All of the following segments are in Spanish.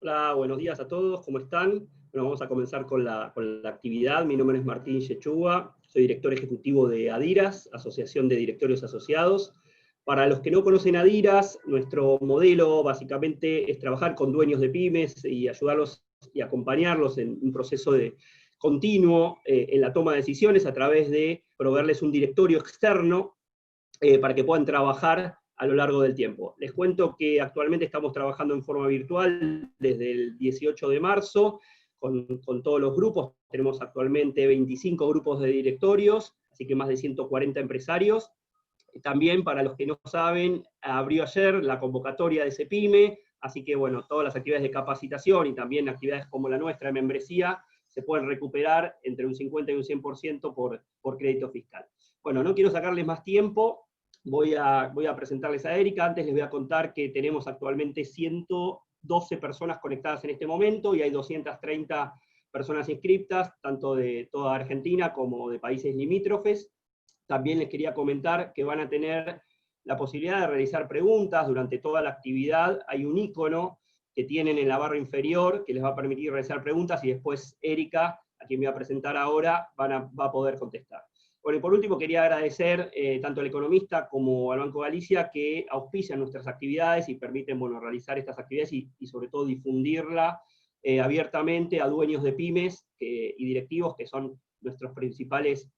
Hola, buenos días a todos, ¿cómo están? Bueno, vamos a comenzar con la actividad. Mi nombre es Martín Yechúa, soy director ejecutivo de ADIRAS, Asociación de Directorios Asociados. Para los que no conocen ADIRAS, nuestro modelo básicamente es trabajar con dueños de pymes y ayudarlos y acompañarlos en un proceso de continuo en la toma de decisiones a través de proveerles un directorio externo para que puedan trabajar a lo largo del tiempo. Les cuento que actualmente estamos trabajando en forma virtual desde el 18 de marzo con todos los grupos. Tenemos actualmente 25 grupos de directorios, así que más de 140 empresarios. También, para los que no saben, abrió ayer la convocatoria de CEPYME, así que bueno, todas las actividades de capacitación y también actividades como la nuestra de membresía se pueden recuperar entre un 50 y un 100% por crédito fiscal. Bueno, no quiero sacarles más tiempo, voy a presentarles a Erika. Antes les voy a contar que tenemos actualmente 112 personas conectadas en este momento y hay 230 personas inscriptas, tanto de toda Argentina como de países limítrofes. También les quería comentar que van a tener la posibilidad de realizar preguntas durante toda la actividad. Hay un icono que tienen en la barra inferior que les va a permitir realizar preguntas y después Erika, a quien me voy a presentar ahora, va a poder contestar. Bueno, y por último quería agradecer tanto al Economista como al Banco Galicia que auspician nuestras actividades y permiten realizar estas actividades y sobre todo difundirla abiertamente a dueños de pymes y directivos, que son nuestros principales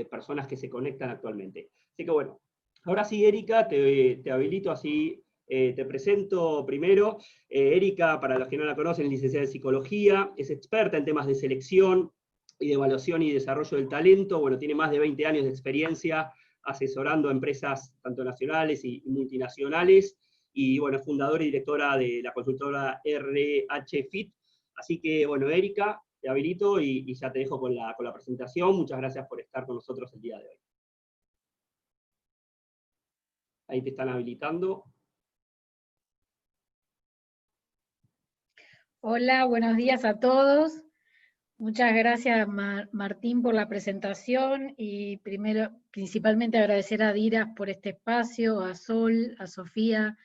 personas que se conectan actualmente. Así que bueno, ahora sí, Erika, te habilito, así te presento primero. Erika, para los que no la conocen, es licenciada en Psicología, es experta en temas de selección y de evaluación y desarrollo del talento. Bueno, tiene más de 20 años de experiencia asesorando a empresas tanto nacionales y multinacionales, y bueno, es fundadora y directora de la consultora RH Fit. Así que bueno, Erika, te habilito y ya te dejo con la presentación. Muchas gracias por estar con nosotros el día de hoy. Ahí te están habilitando. Hola, buenos días a todos. Muchas gracias, Martín, por la presentación, y principalmente agradecer a ADIRAS por este espacio, a Sol, a Sofía,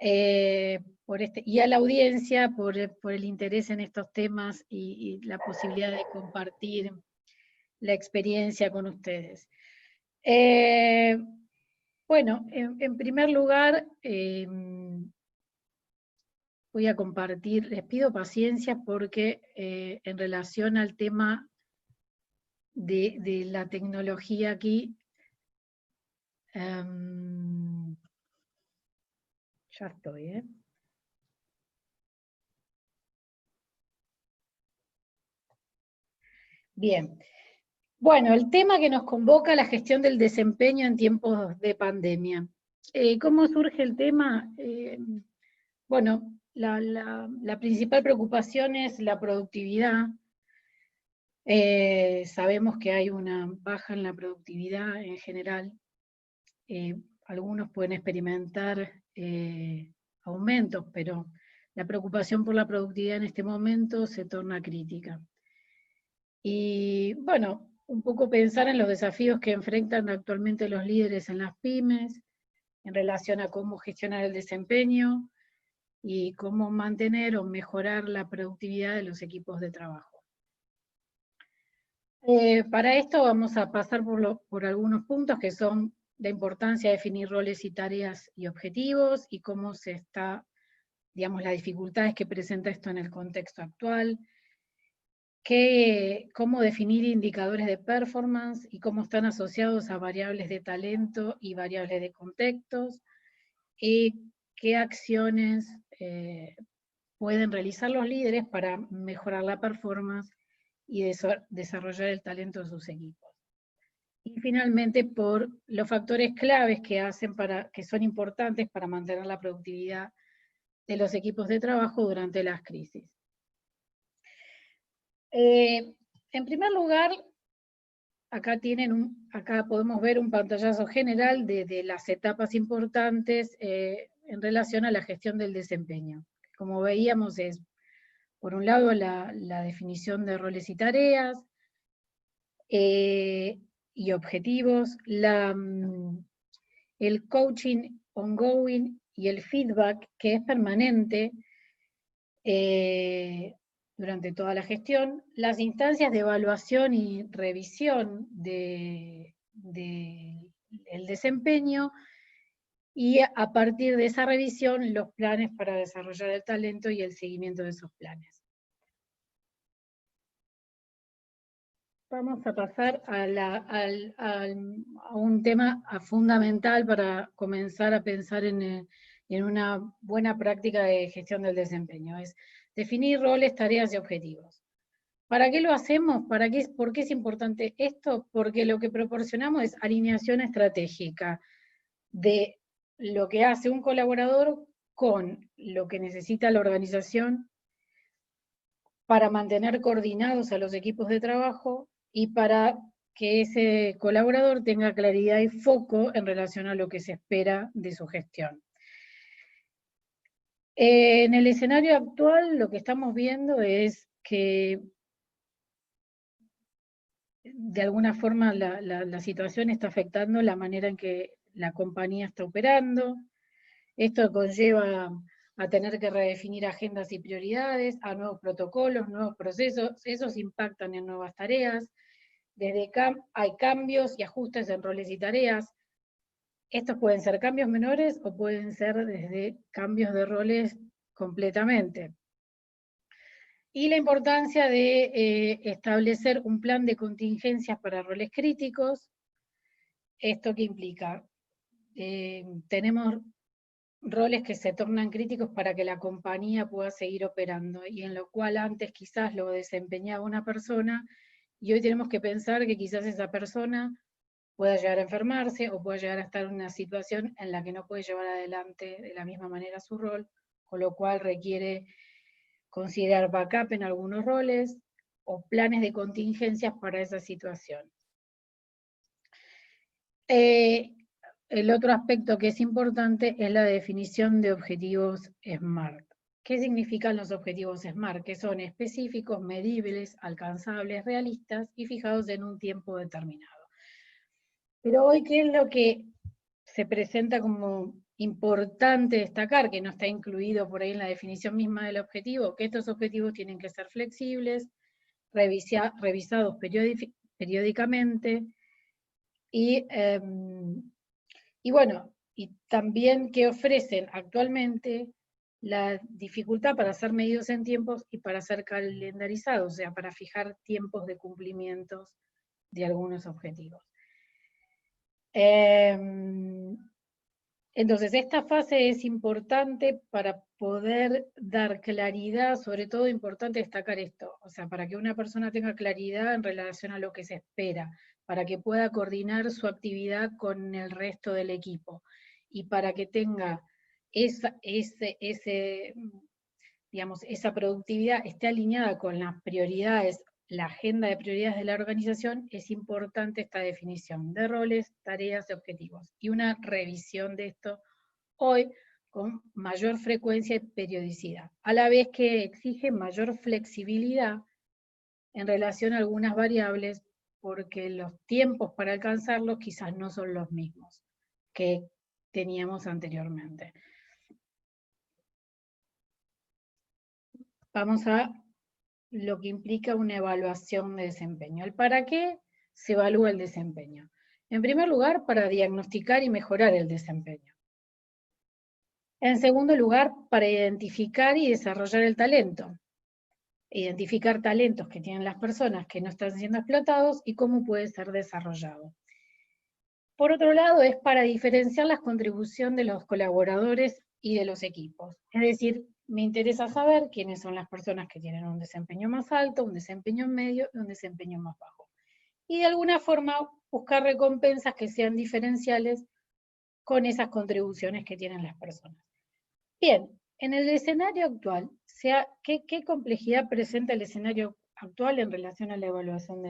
y a la audiencia por el interés en estos temas y la posibilidad de compartir la experiencia con ustedes. Bueno, en primer lugar, voy a compartir, les pido paciencia porque en relación al tema de la tecnología aquí, ya estoy, Bien. Bueno, el tema que nos convoca, la gestión del desempeño en tiempos de pandemia. ¿Cómo surge el tema? Bueno, la principal preocupación es la productividad. Sabemos que hay una baja en la productividad en general. Algunos pueden experimentar aumentos, pero la preocupación por la productividad en este momento se torna crítica. Y bueno, un poco pensar en los desafíos que enfrentan actualmente los líderes en las pymes, en relación a cómo gestionar el desempeño y cómo mantener o mejorar la productividad de los equipos de trabajo. Para esto vamos a pasar por algunos puntos que son la importancia de definir roles y tareas y objetivos, y cómo se está, digamos, las dificultades que presenta esto en el contexto actual, cómo definir indicadores de performance y cómo están asociados a variables de talento y variables de contextos, y qué acciones pueden realizar los líderes para mejorar la performance y desarrollar el talento de sus equipos. Y finalmente, por los factores claves que son importantes para mantener la productividad de los equipos de trabajo durante las crisis. En primer lugar, acá podemos ver un pantallazo general de las etapas importantes en relación a la gestión del desempeño. Como veíamos, es, por un lado, la definición de roles y tareas y objetivos, el coaching ongoing y el feedback, que es permanente, durante toda la gestión, las instancias de evaluación y revisión del desempeño, y a partir de esa revisión, los planes para desarrollar el talento y el seguimiento de esos planes. Vamos a pasar a un tema fundamental para comenzar a pensar en una buena práctica de gestión del desempeño. Es definir roles, tareas y objetivos. ¿Para qué lo hacemos? ¿Por qué es importante esto? Porque lo que proporcionamos es alineación estratégica de lo que hace un colaborador con lo que necesita la organización para mantener coordinados a los equipos de trabajo y para que ese colaborador tenga claridad y foco en relación a lo que se espera de su gestión. En el escenario actual lo que estamos viendo es que de alguna forma la situación está afectando la manera en que la compañía está operando. Esto conlleva a tener que redefinir agendas y prioridades, a nuevos protocolos, nuevos procesos, esos impactan en nuevas tareas, hay cambios y ajustes en roles y tareas. Estos pueden ser cambios menores o pueden ser desde cambios de roles completamente. Y la importancia de establecer un plan de contingencias para roles críticos. ¿Esto qué implica? Tenemos roles que se tornan críticos para que la compañía pueda seguir operando, y en lo cual antes quizás lo desempeñaba una persona, y hoy tenemos que pensar que quizás esa persona pueda llegar a enfermarse, o pueda llegar a estar en una situación en la que no puede llevar adelante de la misma manera su rol, con lo cual requiere considerar backup en algunos roles, o planes de contingencias para esa situación. El otro aspecto que es importante es la definición de objetivos SMART. ¿Qué significan los objetivos SMART? Que son específicos, medibles, alcanzables, realistas y fijados en un tiempo determinado. Pero hoy, ¿qué es lo que se presenta como importante destacar, que no está incluido por ahí en la definición misma del objetivo? Que estos objetivos tienen que ser flexibles, revisados periódicamente, y bueno, y también que ofrecen actualmente la dificultad para ser medidos en tiempos y para ser calendarizados, o sea, para fijar tiempos de cumplimientos de algunos objetivos. Entonces, esta fase es importante para poder dar claridad, sobre todo importante destacar esto, o sea, para que una persona tenga claridad en relación a lo que se espera, para que pueda coordinar su actividad con el resto del equipo, y para que tenga esa productividad esté alineada con las prioridades, la agenda de prioridades de la organización. Es importante esta definición de roles, tareas y objetivos, y una revisión de esto hoy con mayor frecuencia y periodicidad, a la vez que exige mayor flexibilidad en relación a algunas variables, porque los tiempos para alcanzarlos quizás no son los mismos que teníamos anteriormente. Vamos a lo que implica una evaluación de desempeño. ¿El para qué se evalúa el desempeño? En primer lugar, para diagnosticar y mejorar el desempeño. En segundo lugar, para identificar y desarrollar el talento. Identificar talentos que tienen las personas que no están siendo explotados y cómo puede ser desarrollado. Por otro lado, es para diferenciar la contribución de los colaboradores y de los equipos. Es decir, me interesa saber quiénes son las personas que tienen un desempeño más alto, un desempeño medio y un desempeño más bajo. Y de alguna forma buscar recompensas que sean diferenciales con esas contribuciones que tienen las personas. Bien, en el escenario actual, ¿qué complejidad presenta el escenario actual en relación a la evaluación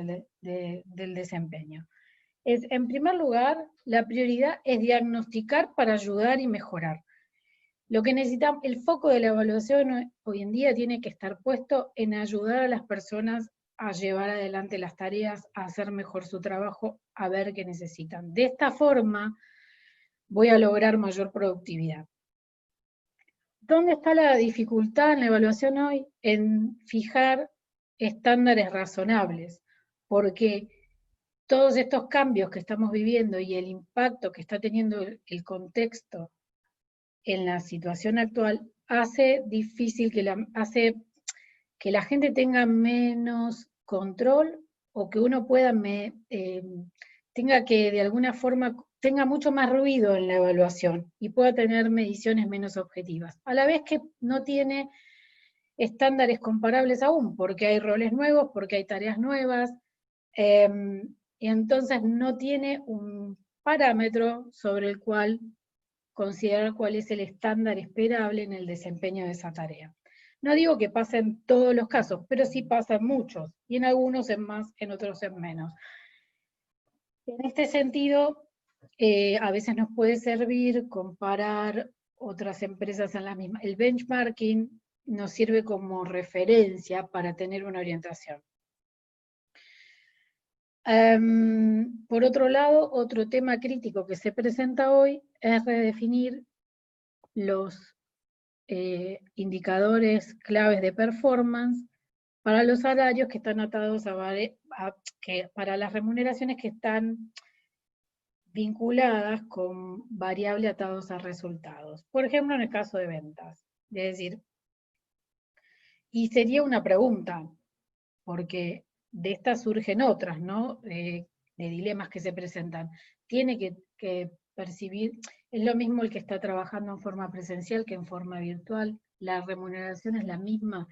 del desempeño? En primer lugar, la prioridad es diagnosticar para ayudar y mejorar. Lo que necesitamos, el foco de la evaluación hoy en día tiene que estar puesto en ayudar a las personas a llevar adelante las tareas, a hacer mejor su trabajo, a ver qué necesitan. De esta forma voy a lograr mayor productividad. ¿Dónde está la dificultad en la evaluación hoy? En fijar estándares razonables, porque todos estos cambios que estamos viviendo y el impacto que está teniendo el contexto en la situación actual hace difícil hace que la gente tenga menos control o que uno pueda tenga que de alguna forma tenga mucho más ruido en la evaluación y pueda tener mediciones menos objetivas, a la vez que no tiene estándares comparables aún, porque hay roles nuevos, porque hay tareas nuevas, y entonces no tiene un parámetro sobre el cual considerar cuál es el estándar esperable en el desempeño de esa tarea. No digo que pase en todos los casos, pero sí pasa en muchos, y en algunos en más, en otros en menos. En este sentido, a veces nos puede servir comparar otras empresas en la misma. El benchmarking nos sirve como referencia para tener una orientación. Por otro lado, otro tema crítico que se presenta hoy es redefinir los indicadores claves de performance para los salarios que están atados para las remuneraciones que están vinculadas con variables atados a resultados. Por ejemplo, en el caso de ventas. Es decir, y sería una pregunta, porque de estas surgen otras, ¿no? De dilemas que se presentan. Tiene que percibir, es lo mismo el que está trabajando en forma presencial que en forma virtual. La remuneración es la misma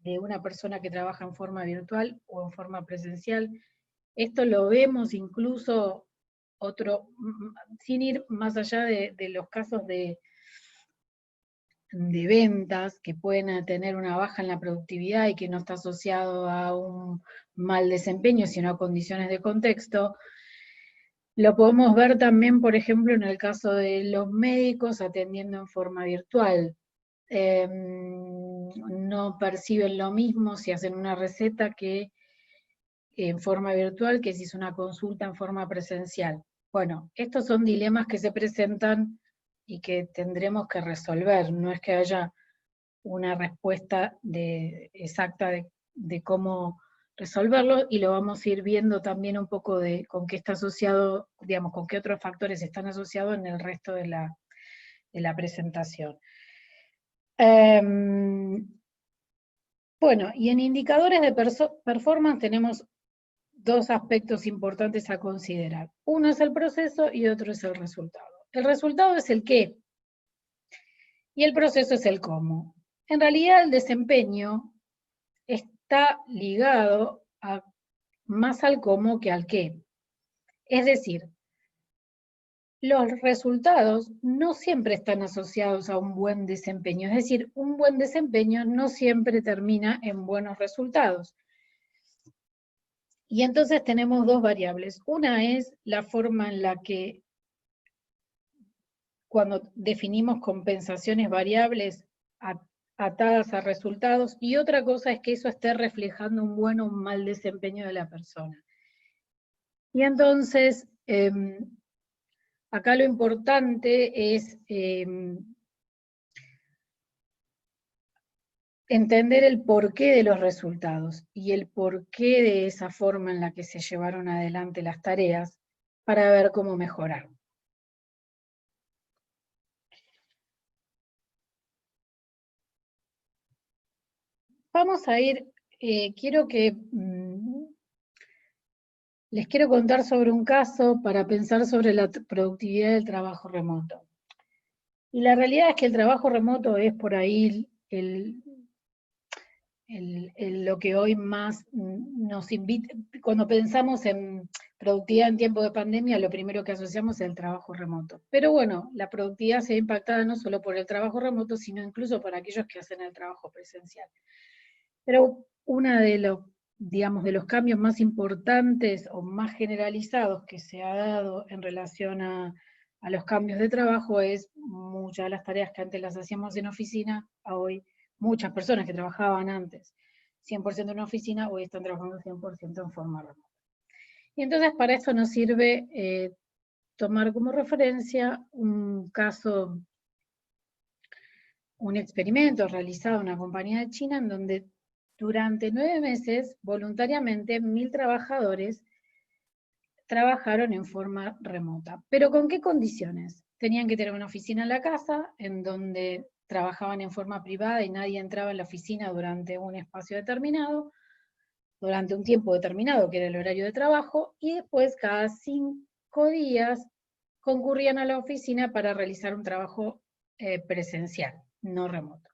de una persona que trabaja en forma virtual o en forma presencial. Esto lo vemos incluso sin ir más allá de los casos de ventas que pueden tener una baja en la productividad y que no está asociado a un mal desempeño, sino a condiciones de contexto. Lo podemos ver también, por ejemplo, en el caso de los médicos atendiendo en forma virtual. No perciben lo mismo si hacen una receta que en forma virtual que si es una consulta en forma presencial. Bueno, estos son dilemas que se presentan y que tendremos que resolver. No es que haya una respuesta exacta de cómo resolverlo, y lo vamos a ir viendo también un poco de con qué está asociado, digamos, con qué otros factores están asociados en el resto de la presentación. Bueno, y en indicadores de performance tenemos dos aspectos importantes a considerar. Uno es el proceso y otro es el resultado. El resultado es el qué y el proceso es el cómo. En realidad el desempeño está ligado más al cómo que al qué. Es decir, los resultados no siempre están asociados a un buen desempeño. Es decir, un buen desempeño no siempre termina en buenos resultados. Y entonces tenemos dos variables. Una es la forma en la que cuando definimos compensaciones variables atadas a resultados, y otra cosa es que eso esté reflejando un buen o un mal desempeño de la persona. Y entonces, acá lo importante es entender el porqué de los resultados y el porqué de esa forma en la que se llevaron adelante las tareas para ver cómo mejorar. Vamos a ir, les quiero contar sobre un caso para pensar sobre la productividad del trabajo remoto. Y la realidad es que el trabajo remoto es por ahí lo que hoy más nos invita. Cuando pensamos en productividad en tiempo de pandemia, lo primero que asociamos es el trabajo remoto. Pero bueno, la productividad se ve impactada no solo por el trabajo remoto, sino incluso por aquellos que hacen el trabajo presencial. Pero uno de los cambios más importantes o más generalizados que se ha dado en relación a los cambios de trabajo es muchas de las tareas que antes las hacíamos en oficina, a hoy muchas personas que trabajaban antes 100% en oficina, hoy están trabajando 100% en forma remota. Y entonces para eso nos sirve tomar como referencia un caso un experimento realizado en una compañía de China en donde durante 9 meses, voluntariamente, 1000 trabajadores trabajaron en forma remota. ¿Pero con qué condiciones? Tenían que tener una oficina en la casa, en donde trabajaban en forma privada y nadie entraba en la oficina durante un espacio determinado, durante un tiempo determinado, que era el horario de trabajo, y después cada 5 días concurrían a la oficina para realizar un trabajo presencial, no remoto.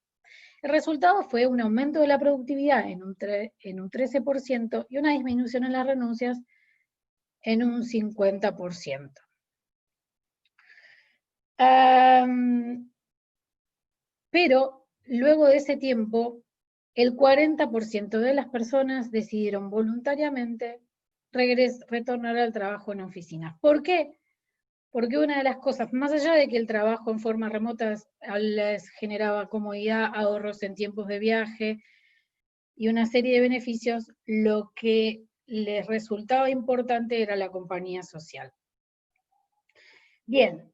El resultado fue un aumento de la productividad en un 13% y una disminución en las renuncias en un 50%. Pero luego de ese tiempo, el 40% de las personas decidieron voluntariamente retornar al trabajo en oficinas. ¿Por qué? Porque una de las cosas, más allá de que el trabajo en forma remota les generaba comodidad, ahorros en tiempos de viaje y una serie de beneficios, lo que les resultaba importante era la compañía social. Bien,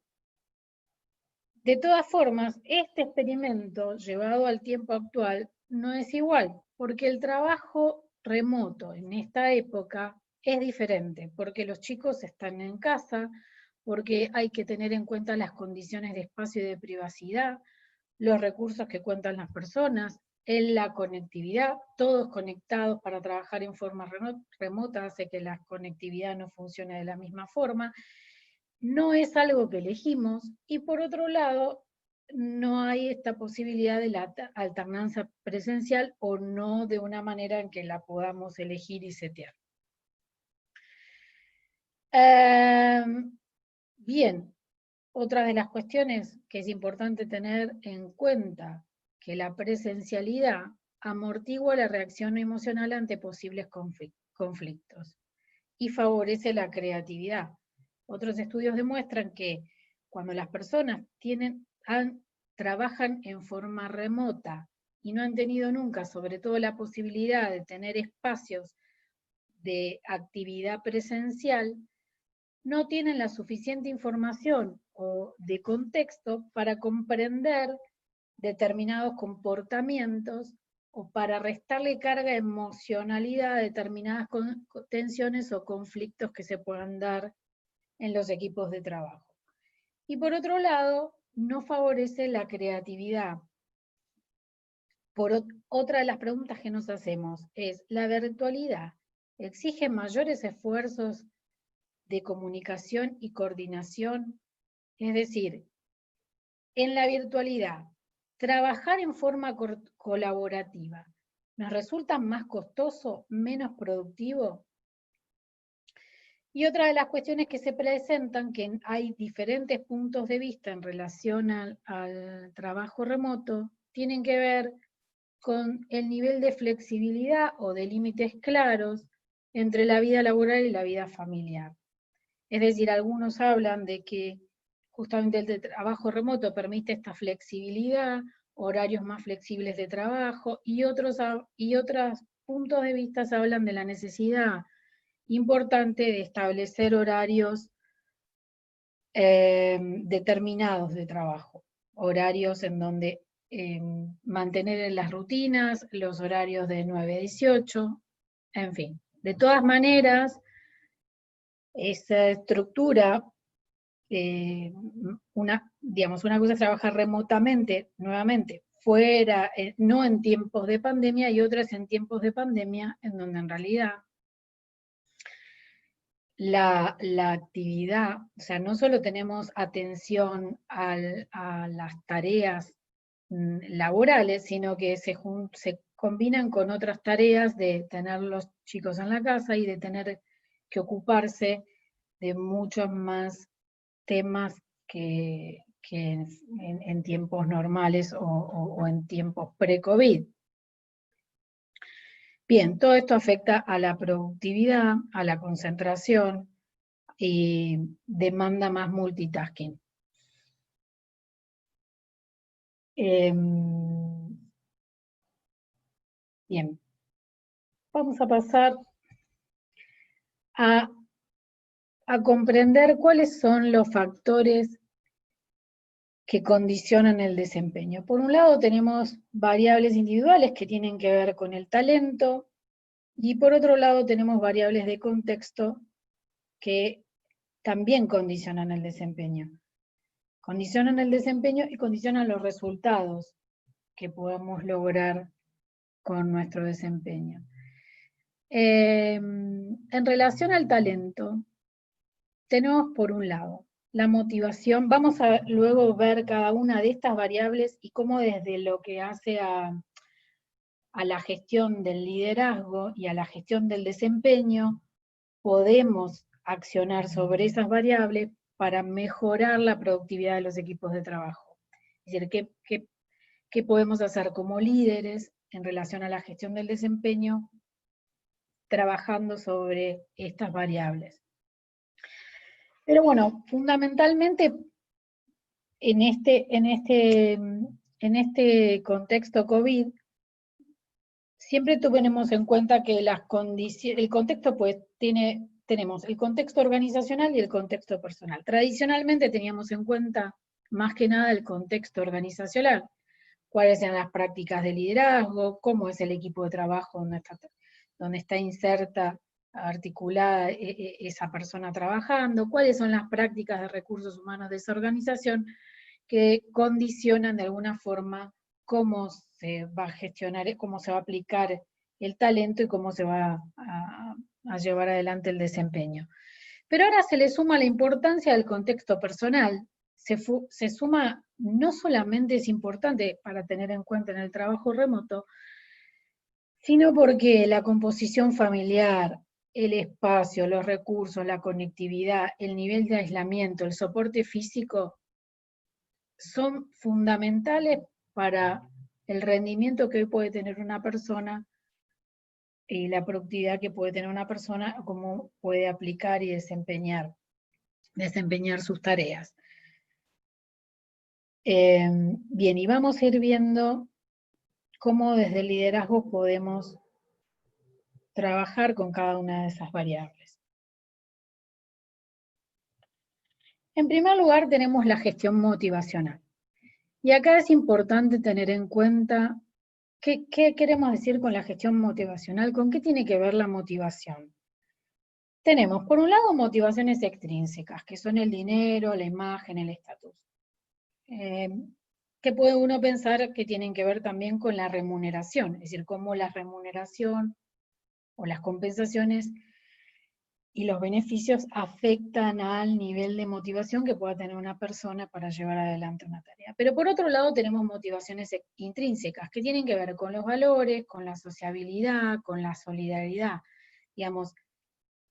de todas formas, este experimento llevado al tiempo actual no es igual, porque el trabajo remoto en esta época es diferente, porque los chicos están en casa, porque hay que tener en cuenta las condiciones de espacio y de privacidad, los recursos que cuentan las personas, en la conectividad, todos conectados para trabajar en forma remota hace que la conectividad no funcione de la misma forma. No es algo que elegimos, y por otro lado, no hay esta posibilidad de la alternancia presencial o no de una manera en que la podamos elegir y setear. Bien, otra de las cuestiones que es importante tener en cuenta, que la presencialidad amortigua la reacción emocional ante posibles conflictos y favorece la creatividad. Otros estudios demuestran que cuando las personas trabajan en forma remota y no han tenido nunca, sobre todo, la posibilidad de tener espacios de actividad presencial, no tienen la suficiente información o de contexto para comprender determinados comportamientos o para restarle carga emocionalidad a determinadas tensiones o conflictos que se puedan dar en los equipos de trabajo. Y por otro lado, no favorece la creatividad. Otra de las preguntas que nos hacemos es, ¿la virtualidad exige mayores esfuerzos de comunicación y coordinación? Es decir, en la virtualidad, ¿trabajar en forma colaborativa nos resulta más costoso, menos productivo? Y otra de las cuestiones que se presentan, que hay diferentes puntos de vista en relación al trabajo remoto, tienen que ver con el nivel de flexibilidad o de límites claros entre la vida laboral y la vida familiar. Es decir, algunos hablan de que justamente el trabajo remoto permite esta flexibilidad, horarios más flexibles de trabajo, y otros puntos de vista hablan de la necesidad importante de establecer horarios determinados de trabajo, horarios en donde mantener las rutinas, los horarios de 9 a 18, en fin. De todas maneras, esa estructura, una cosa es trabajar remotamente, nuevamente, fuera, no en tiempos de pandemia, y otra es en tiempos de pandemia, en donde en realidad la actividad, o sea, no solo tenemos atención a las tareas laborales, sino que se combinan con otras tareas de tener los chicos en la casa y de tener que ocuparse de muchos más temas que en tiempos normales o en tiempos pre-COVID. Bien, todo esto afecta a la productividad, a la concentración y demanda más multitasking. Bien, vamos a pasar a comprender cuáles son los factores que condicionan el desempeño. Por un lado tenemos variables individuales que tienen que ver con el talento, y por otro lado tenemos variables de contexto que también condicionan el desempeño. Condicionan el desempeño y condicionan los resultados que podemos lograr con nuestro desempeño. En relación al talento, tenemos por un lado la motivación. Vamos a luego ver cada una de estas variables y cómo desde lo que hace a la gestión del liderazgo y a la gestión del desempeño, podemos accionar sobre esas variables para mejorar la productividad de los equipos de trabajo. Es decir, ¿qué podemos hacer como líderes en relación a la gestión del desempeño trabajando sobre estas variables? Pero bueno, fundamentalmente en este contexto COVID, siempre tenemos en cuenta que el contexto, pues, tenemos el contexto organizacional y el contexto personal. Tradicionalmente teníamos en cuenta más que nada el contexto organizacional, cuáles eran las prácticas de liderazgo, cómo es el equipo de trabajo donde está inserta, articulada esa persona trabajando, cuáles son las prácticas de recursos humanos de esa organización que condicionan de alguna forma cómo se va a gestionar, cómo se va a aplicar el talento y cómo se va a llevar adelante el desempeño. Pero ahora se le suma la importancia del contexto personal, se suma, no solamente es importante para tener en cuenta en el trabajo remoto, sino porque la composición familiar, el espacio, los recursos, la conectividad, el nivel de aislamiento, el soporte físico, son fundamentales para el rendimiento que hoy puede tener una persona y la productividad que puede tener una persona, cómo puede aplicar y desempeñar sus tareas. Bien, y vamos a ir viendo cómo desde el liderazgo podemos trabajar con cada una de esas variables. En primer lugar tenemos la gestión motivacional. Y acá es importante tener en cuenta qué queremos decir con la gestión motivacional, con qué tiene que ver la motivación. Tenemos, por un lado, motivaciones extrínsecas, que son el dinero, la imagen, el estatus. Que puede uno pensar que tienen que ver también con la remuneración, es decir, cómo la remuneración o las compensaciones y los beneficios afectan al nivel de motivación que pueda tener una persona para llevar adelante una tarea. Pero por otro lado tenemos motivaciones intrínsecas, que tienen que ver con los valores, con la sociabilidad, con la solidaridad. Digamos,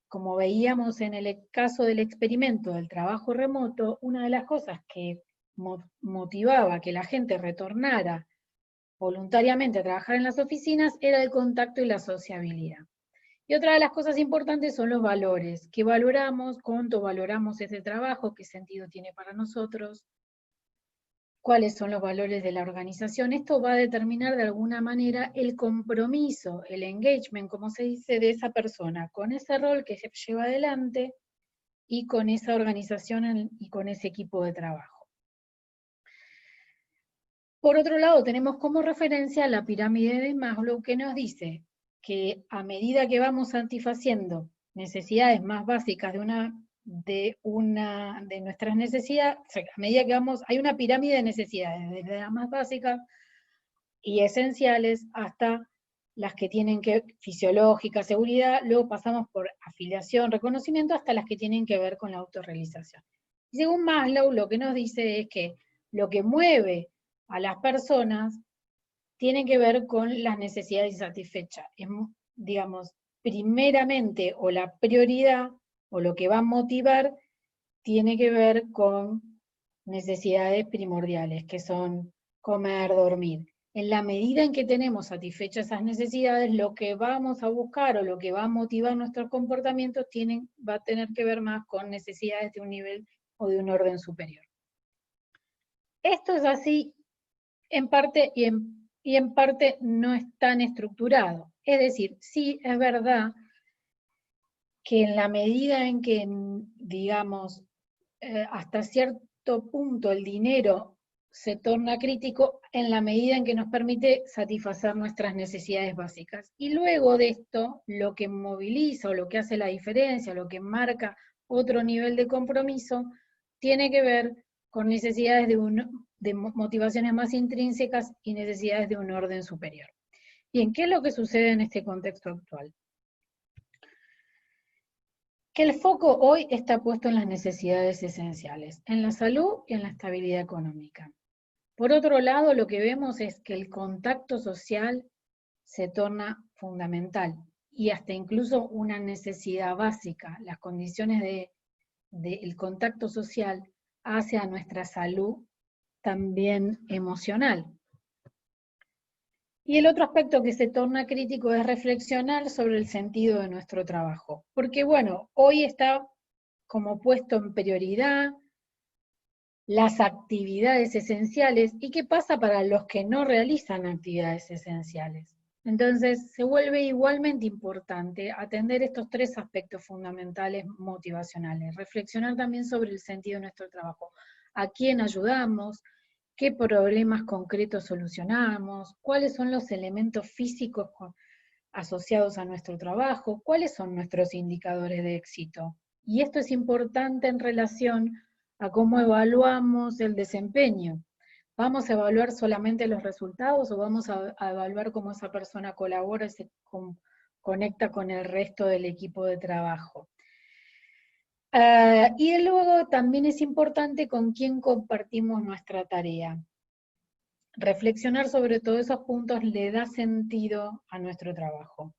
como veíamos en el caso del experimento del trabajo remoto, una de las cosas que motivaba que la gente retornara voluntariamente a trabajar en las oficinas era el contacto y la sociabilidad. Y otra de las cosas importantes son los valores, que valoramos, cuánto valoramos ese trabajo, qué sentido tiene para nosotros, cuáles son los valores de la organización. Esto va a determinar de alguna manera el compromiso, el engagement, como se dice, de esa persona, con ese rol que se lleva adelante y con esa organización y con ese equipo de trabajo. Por otro lado, tenemos como referencia la pirámide de Maslow, que nos dice que a medida que vamos satisfaciendo necesidades más básicas de nuestras necesidades, o sea, a medida que vamos, hay una pirámide de necesidades, desde las más básicas y esenciales hasta las que tienen que, fisiológica, seguridad, luego pasamos por afiliación, reconocimiento, hasta las que tienen que ver con la autorrealización. Y según Maslow, lo que nos dice es que lo que mueve a las personas tiene que ver con las necesidades insatisfechas. Digamos, primeramente, o la prioridad, o lo que va a motivar, tiene que ver con necesidades primordiales, que son comer, dormir. En la medida en que tenemos satisfechas esas necesidades, lo que vamos a buscar o lo que va a motivar nuestros comportamientos va a tener que ver más con necesidades de un nivel o de un orden superior. Esto es así en parte y en parte no es tan estructurado. Es decir, sí es verdad que en la medida en que, digamos, hasta cierto punto el dinero se torna crítico en la medida en que nos permite satisfacer nuestras necesidades básicas. Y luego de esto, lo que moviliza o lo que hace la diferencia, lo que marca otro nivel de compromiso, tiene que ver con necesidades de motivaciones más intrínsecas y necesidades de un orden superior. Bien, ¿qué es lo que sucede en este contexto actual? Que el foco hoy está puesto en las necesidades esenciales, en la salud y en la estabilidad económica. Por otro lado, lo que vemos es que el contacto social se torna fundamental y hasta incluso una necesidad básica. Las condiciones del contacto social hacia nuestra salud también emocional. Y el otro aspecto que se torna crítico es reflexionar sobre el sentido de nuestro trabajo. Porque bueno, hoy está como puesto en prioridad las actividades esenciales y qué pasa para los que no realizan actividades esenciales. Entonces se vuelve igualmente importante atender estos tres aspectos fundamentales motivacionales, reflexionar también sobre el sentido de nuestro trabajo, a quién ayudamos, qué problemas concretos solucionamos, cuáles son los elementos físicos asociados a nuestro trabajo, cuáles son nuestros indicadores de éxito. Y esto es importante en relación a cómo evaluamos el desempeño. ¿Vamos a evaluar solamente los resultados o vamos a evaluar cómo esa persona colabora y se conecta con el resto del equipo de trabajo? Y luego también es importante con quién compartimos nuestra tarea. Reflexionar sobre todos esos puntos le da sentido a nuestro trabajo.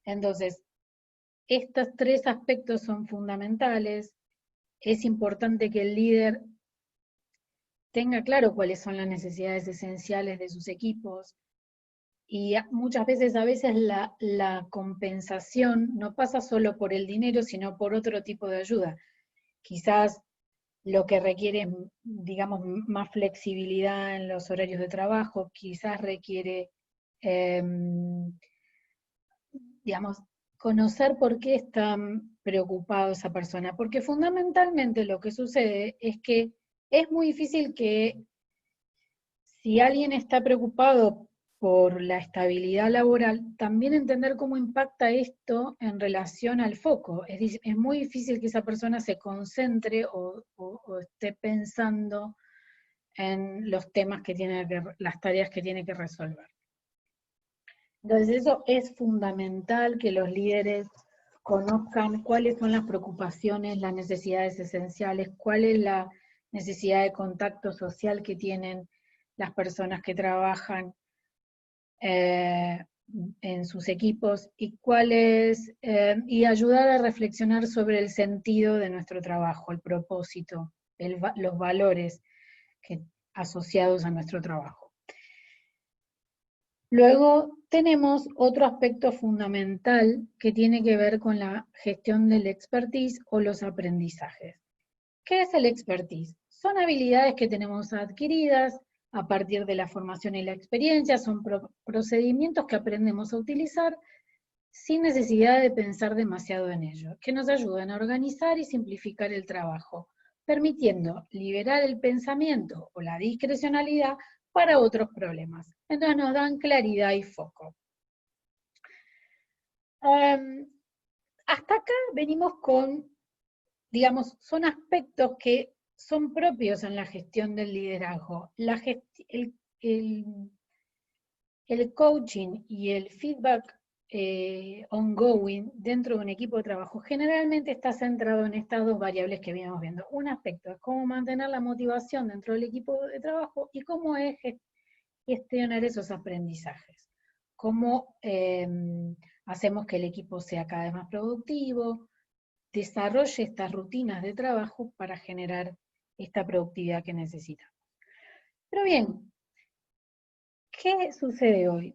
Entonces, estos tres aspectos son fundamentales. Es importante que el líder tenga claro cuáles son las necesidades esenciales de sus equipos, y muchas veces, la compensación no pasa solo por el dinero, sino por otro tipo de ayuda. Quizás lo que requiere es, digamos, más flexibilidad en los horarios de trabajo, quizás requiere, digamos, conocer por qué está preocupado esa persona, porque fundamentalmente lo que sucede es que es muy difícil que si alguien está preocupado por la estabilidad laboral, también entender cómo impacta esto en relación al foco. Es muy difícil que esa persona se concentre o esté pensando en los temas que tiene las tareas que tiene que resolver. Entonces eso es fundamental que los líderes conozcan cuáles son las preocupaciones, las necesidades esenciales, cuál es la necesidad de contacto social que tienen las personas que trabajan en sus equipos y y ayudar a reflexionar sobre el sentido de nuestro trabajo, el propósito, los valores asociados a nuestro trabajo. Luego tenemos otro aspecto fundamental que tiene que ver con la gestión del expertise o los aprendizajes. ¿Qué es el expertise? Son habilidades que tenemos adquiridas a partir de la formación y la experiencia, son procedimientos que aprendemos a utilizar sin necesidad de pensar demasiado en ello, que nos ayudan a organizar y simplificar el trabajo, permitiendo liberar el pensamiento o la discrecionalidad para otros problemas. Entonces nos dan claridad y foco. Hasta acá venimos con, digamos, son aspectos que son propios en la gestión del liderazgo. El coaching y el feedback ongoing dentro de un equipo de trabajo generalmente está centrado en estas dos variables que veníamos viendo. Un aspecto es cómo mantener la motivación dentro del equipo de trabajo y cómo es gestionar esos aprendizajes. Cómo hacemos que el equipo sea cada vez más productivo, desarrolle estas rutinas de trabajo para generar esta productividad que necesitamos. Pero bien, ¿qué sucede hoy?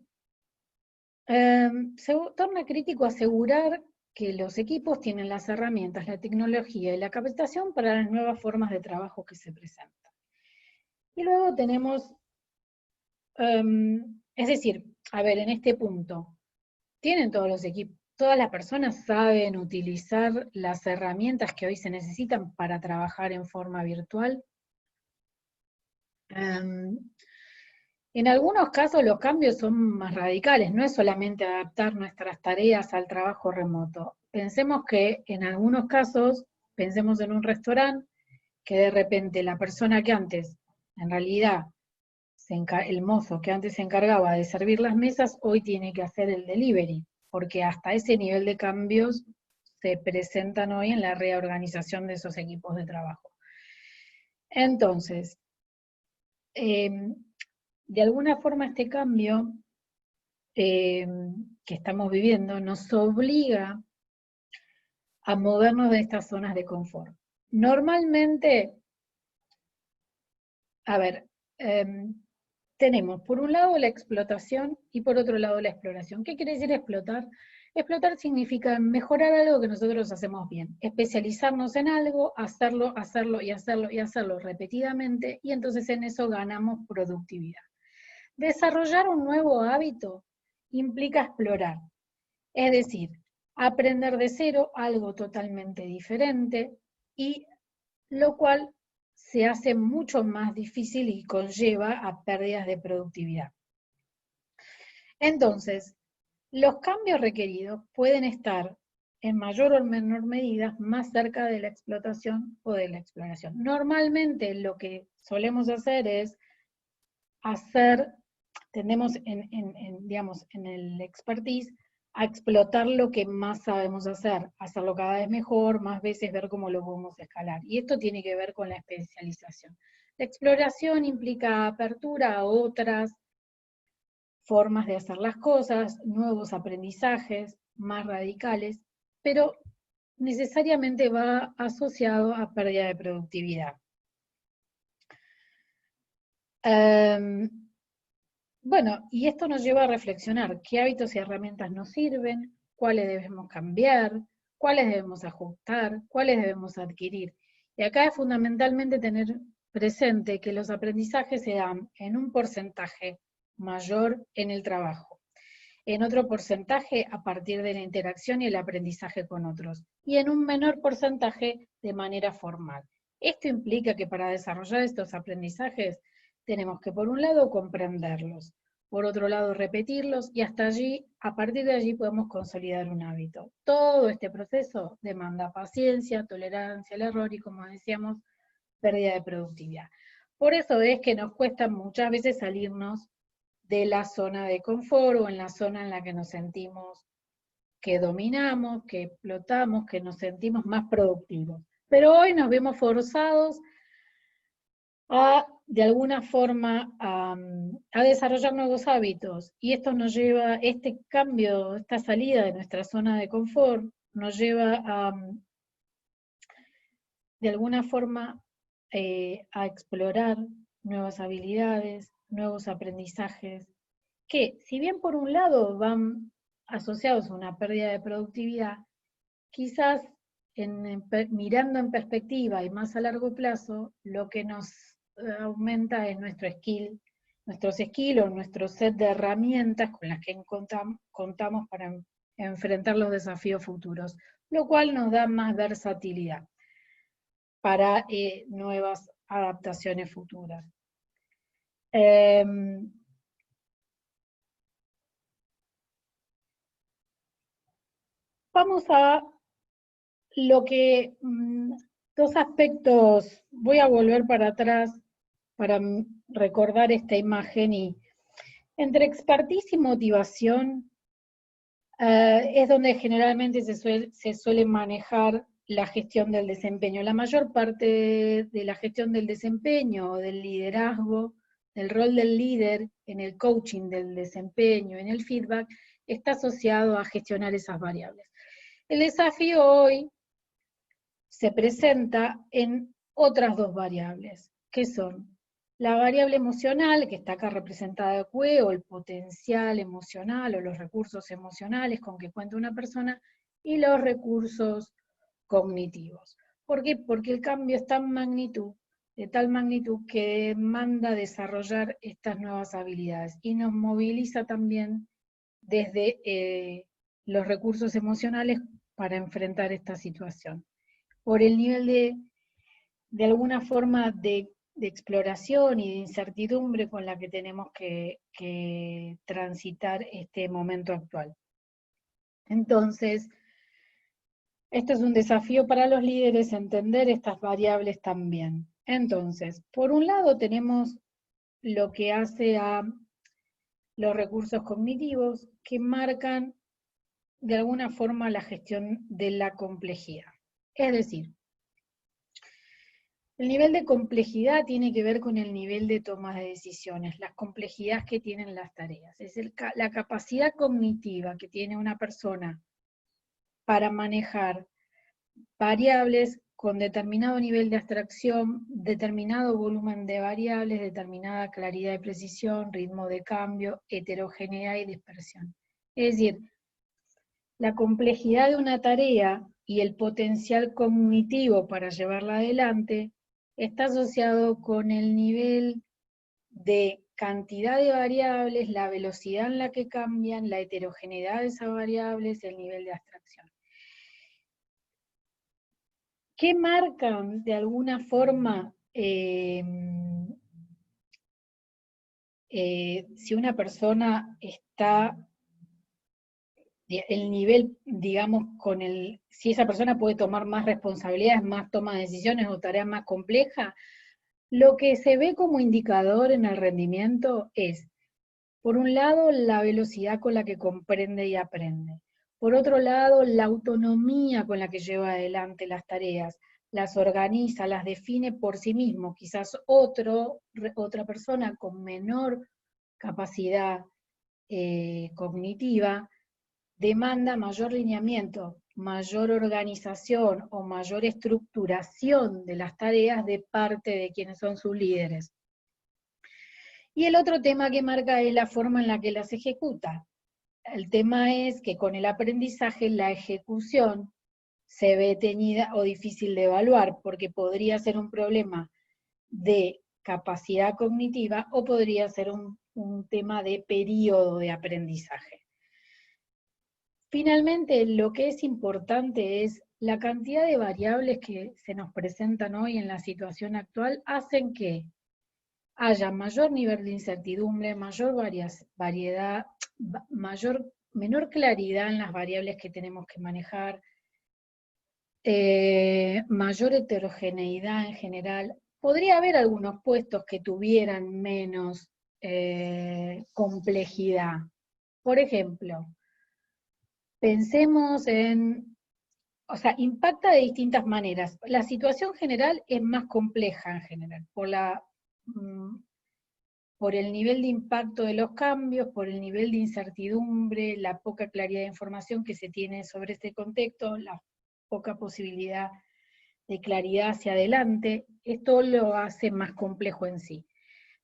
Se torna crítico asegurar que los equipos tienen las herramientas, la tecnología y la capacitación para las nuevas formas de trabajo que se presentan. Y luego tenemos, es decir, a ver, en este punto, ¿tienen todos los equipos, todas las personas saben utilizar las herramientas que hoy se necesitan para trabajar en forma virtual? En algunos casos los cambios son más radicales, no es solamente adaptar nuestras tareas al trabajo remoto. Pensemos que en algunos casos, pensemos en un restaurante, que de repente la persona que antes, en realidad, el mozo que antes se encargaba de servir las mesas, hoy tiene que hacer el delivery, porque hasta ese nivel de cambios se presentan hoy en la reorganización de esos equipos de trabajo. Entonces, de alguna forma este cambio que estamos viviendo nos obliga a movernos de estas zonas de confort. Normalmente, a ver, tenemos por un lado la explotación y por otro lado la exploración. ¿Qué quiere decir explotar? Explotar significa mejorar algo que nosotros hacemos bien, especializarnos en algo, hacerlo, hacerlo y hacerlo y hacerlo repetidamente, y entonces en eso ganamos productividad. Desarrollar un nuevo hábito implica explorar, es decir, aprender de cero algo totalmente diferente, y lo cual se hace mucho más difícil y conlleva a pérdidas de productividad. Entonces, los cambios requeridos pueden estar en mayor o menor medida más cerca de la explotación o de la exploración. Normalmente lo que solemos hacer es tendemos digamos, en el expertise a explotar lo que más sabemos hacerlo cada vez mejor, más veces, ver cómo lo podemos escalar. Y esto tiene que ver con la especialización. La exploración implica apertura a otras formas de hacer las cosas, nuevos aprendizajes más radicales, pero necesariamente va asociado a pérdida de productividad. Bueno, y esto nos lleva a reflexionar qué hábitos y herramientas nos sirven, cuáles debemos cambiar, cuáles debemos ajustar, cuáles debemos adquirir. Y acá es fundamentalmente tener presente que los aprendizajes se dan en un porcentaje mayor en el trabajo, en otro porcentaje a partir de la interacción y el aprendizaje con otros, y en un menor porcentaje de manera formal. Esto implica que para desarrollar estos aprendizajes tenemos que, por un lado, comprenderlos, por otro lado, repetirlos, y hasta allí, a partir de allí, podemos consolidar un hábito. Todo este proceso demanda paciencia, tolerancia al error y, como decíamos, pérdida de productividad. Por eso es que nos cuesta muchas veces salirnos de la zona de confort o en la zona en la que nos sentimos que dominamos, que explotamos, que nos sentimos más productivos. Pero hoy nos vemos forzados de alguna forma, a desarrollar nuevos hábitos. Y esto nos lleva, este cambio, esta salida de nuestra zona de confort, nos lleva a, de alguna forma, a explorar nuevas habilidades, nuevos aprendizajes, que si bien por un lado van asociados a una pérdida de productividad, quizás mirando en perspectiva y más a largo plazo, lo que nos aumenta es nuestros skills o nuestro set de herramientas con las que contamos para enfrentar los desafíos futuros, lo cual nos da más versatilidad para nuevas adaptaciones futuras. Vamos a dos aspectos, voy a volver para atrás para recordar esta imagen, y entre expertise y motivación es donde generalmente se suele manejar la gestión del desempeño. La mayor parte de la gestión del desempeño, del liderazgo, del rol del líder, en el coaching del desempeño, en el feedback, está asociado a gestionar esas variables. El desafío hoy se presenta en otras dos variables, que son la variable emocional, que está acá representada de QE, o el potencial emocional, o los recursos emocionales con que cuenta una persona, y los recursos cognitivos. ¿Por qué? Porque el cambio es de tal magnitud que demanda desarrollar estas nuevas habilidades, y nos moviliza también desde los recursos emocionales para enfrentar esta situación. Por el nivel de alguna forma, de exploración y de incertidumbre con la que tenemos que transitar este momento actual. Entonces, esto es un desafío para los líderes, entender estas variables también. Entonces, por un lado tenemos lo que hace a los recursos cognitivos que marcan de alguna forma la gestión de la complejidad. Es decir, el nivel de complejidad tiene que ver con el nivel de toma de decisiones, las complejidades que tienen las tareas. Es la capacidad cognitiva que tiene una persona para manejar variables con determinado nivel de abstracción, determinado volumen de variables, determinada claridad y precisión, ritmo de cambio, heterogeneidad y dispersión. Es decir, la complejidad de una tarea y el potencial cognitivo para llevarla adelante está asociado con el nivel de cantidad de variables, la velocidad en la que cambian, la heterogeneidad de esas variables, el nivel de abstracción. ¿Qué marcan de alguna forma si una persona está, el nivel, digamos, si esa persona puede tomar más responsabilidades, más toma de decisiones o tareas más complejas? Lo que se ve como indicador en el rendimiento es, por un lado, la velocidad con la que comprende y aprende. Por otro lado, la autonomía con la que lleva adelante las tareas, las organiza, las define por sí mismo. Quizás otra persona con menor capacidad cognitiva demanda mayor lineamiento, mayor organización o mayor estructuración de las tareas de parte de quienes son sus líderes. Y el otro tema que marca es la forma en la que las ejecuta. El tema es que con el aprendizaje la ejecución se ve teñida o difícil de evaluar, porque podría ser un problema de capacidad cognitiva o podría ser un tema de periodo de aprendizaje. Finalmente, lo que es importante es la cantidad de variables que se nos presentan hoy en la situación actual hacen que haya mayor nivel de incertidumbre, mayor variedad, menor claridad en las variables que tenemos que manejar, mayor heterogeneidad en general. Podría haber algunos puestos que tuvieran menos complejidad. Por ejemplo, pensemos o sea, impacta de distintas maneras. La situación general es más compleja en general, por el nivel de impacto de los cambios, por el nivel de incertidumbre, la poca claridad de información que se tiene sobre este contexto, la poca posibilidad de claridad hacia adelante. Esto lo hace más complejo en sí.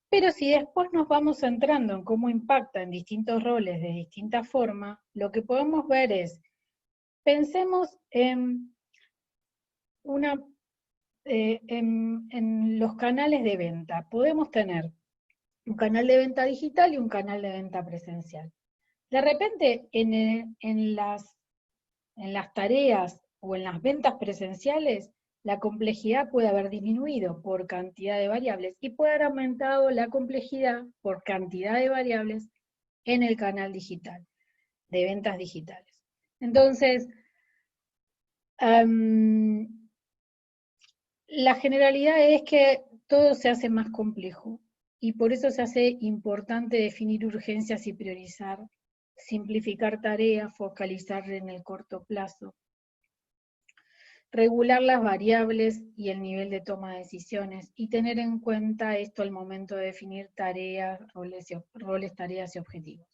Pero si después nos vamos centrando en cómo impacta en distintos roles de distinta forma, lo que podemos ver es, pensemos en los canales de venta. Podemos tener un canal de venta digital y un canal de venta presencial. De repente, en las tareas o en las ventas presenciales, la complejidad puede haber disminuido por cantidad de variables y puede haber aumentado la complejidad por cantidad de variables en el canal digital, de ventas digitales. Entonces, la generalidad es que todo se hace más complejo y por eso se hace importante definir urgencias y priorizar, simplificar tareas, focalizar en el corto plazo, regular las variables y el nivel de toma de decisiones y tener en cuenta esto al momento de definir tareas, roles, tareas y objetivos.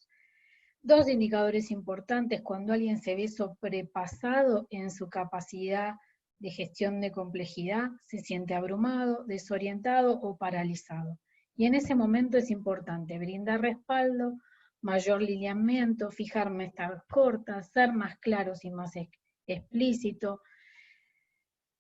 Dos indicadores importantes cuando alguien se ve sobrepasado en su capacidad de gestión de complejidad, se siente abrumado, desorientado o paralizado. Y en ese momento es importante brindar respaldo, mayor lineamiento, fijar metas cortas, ser más claros y más explícito.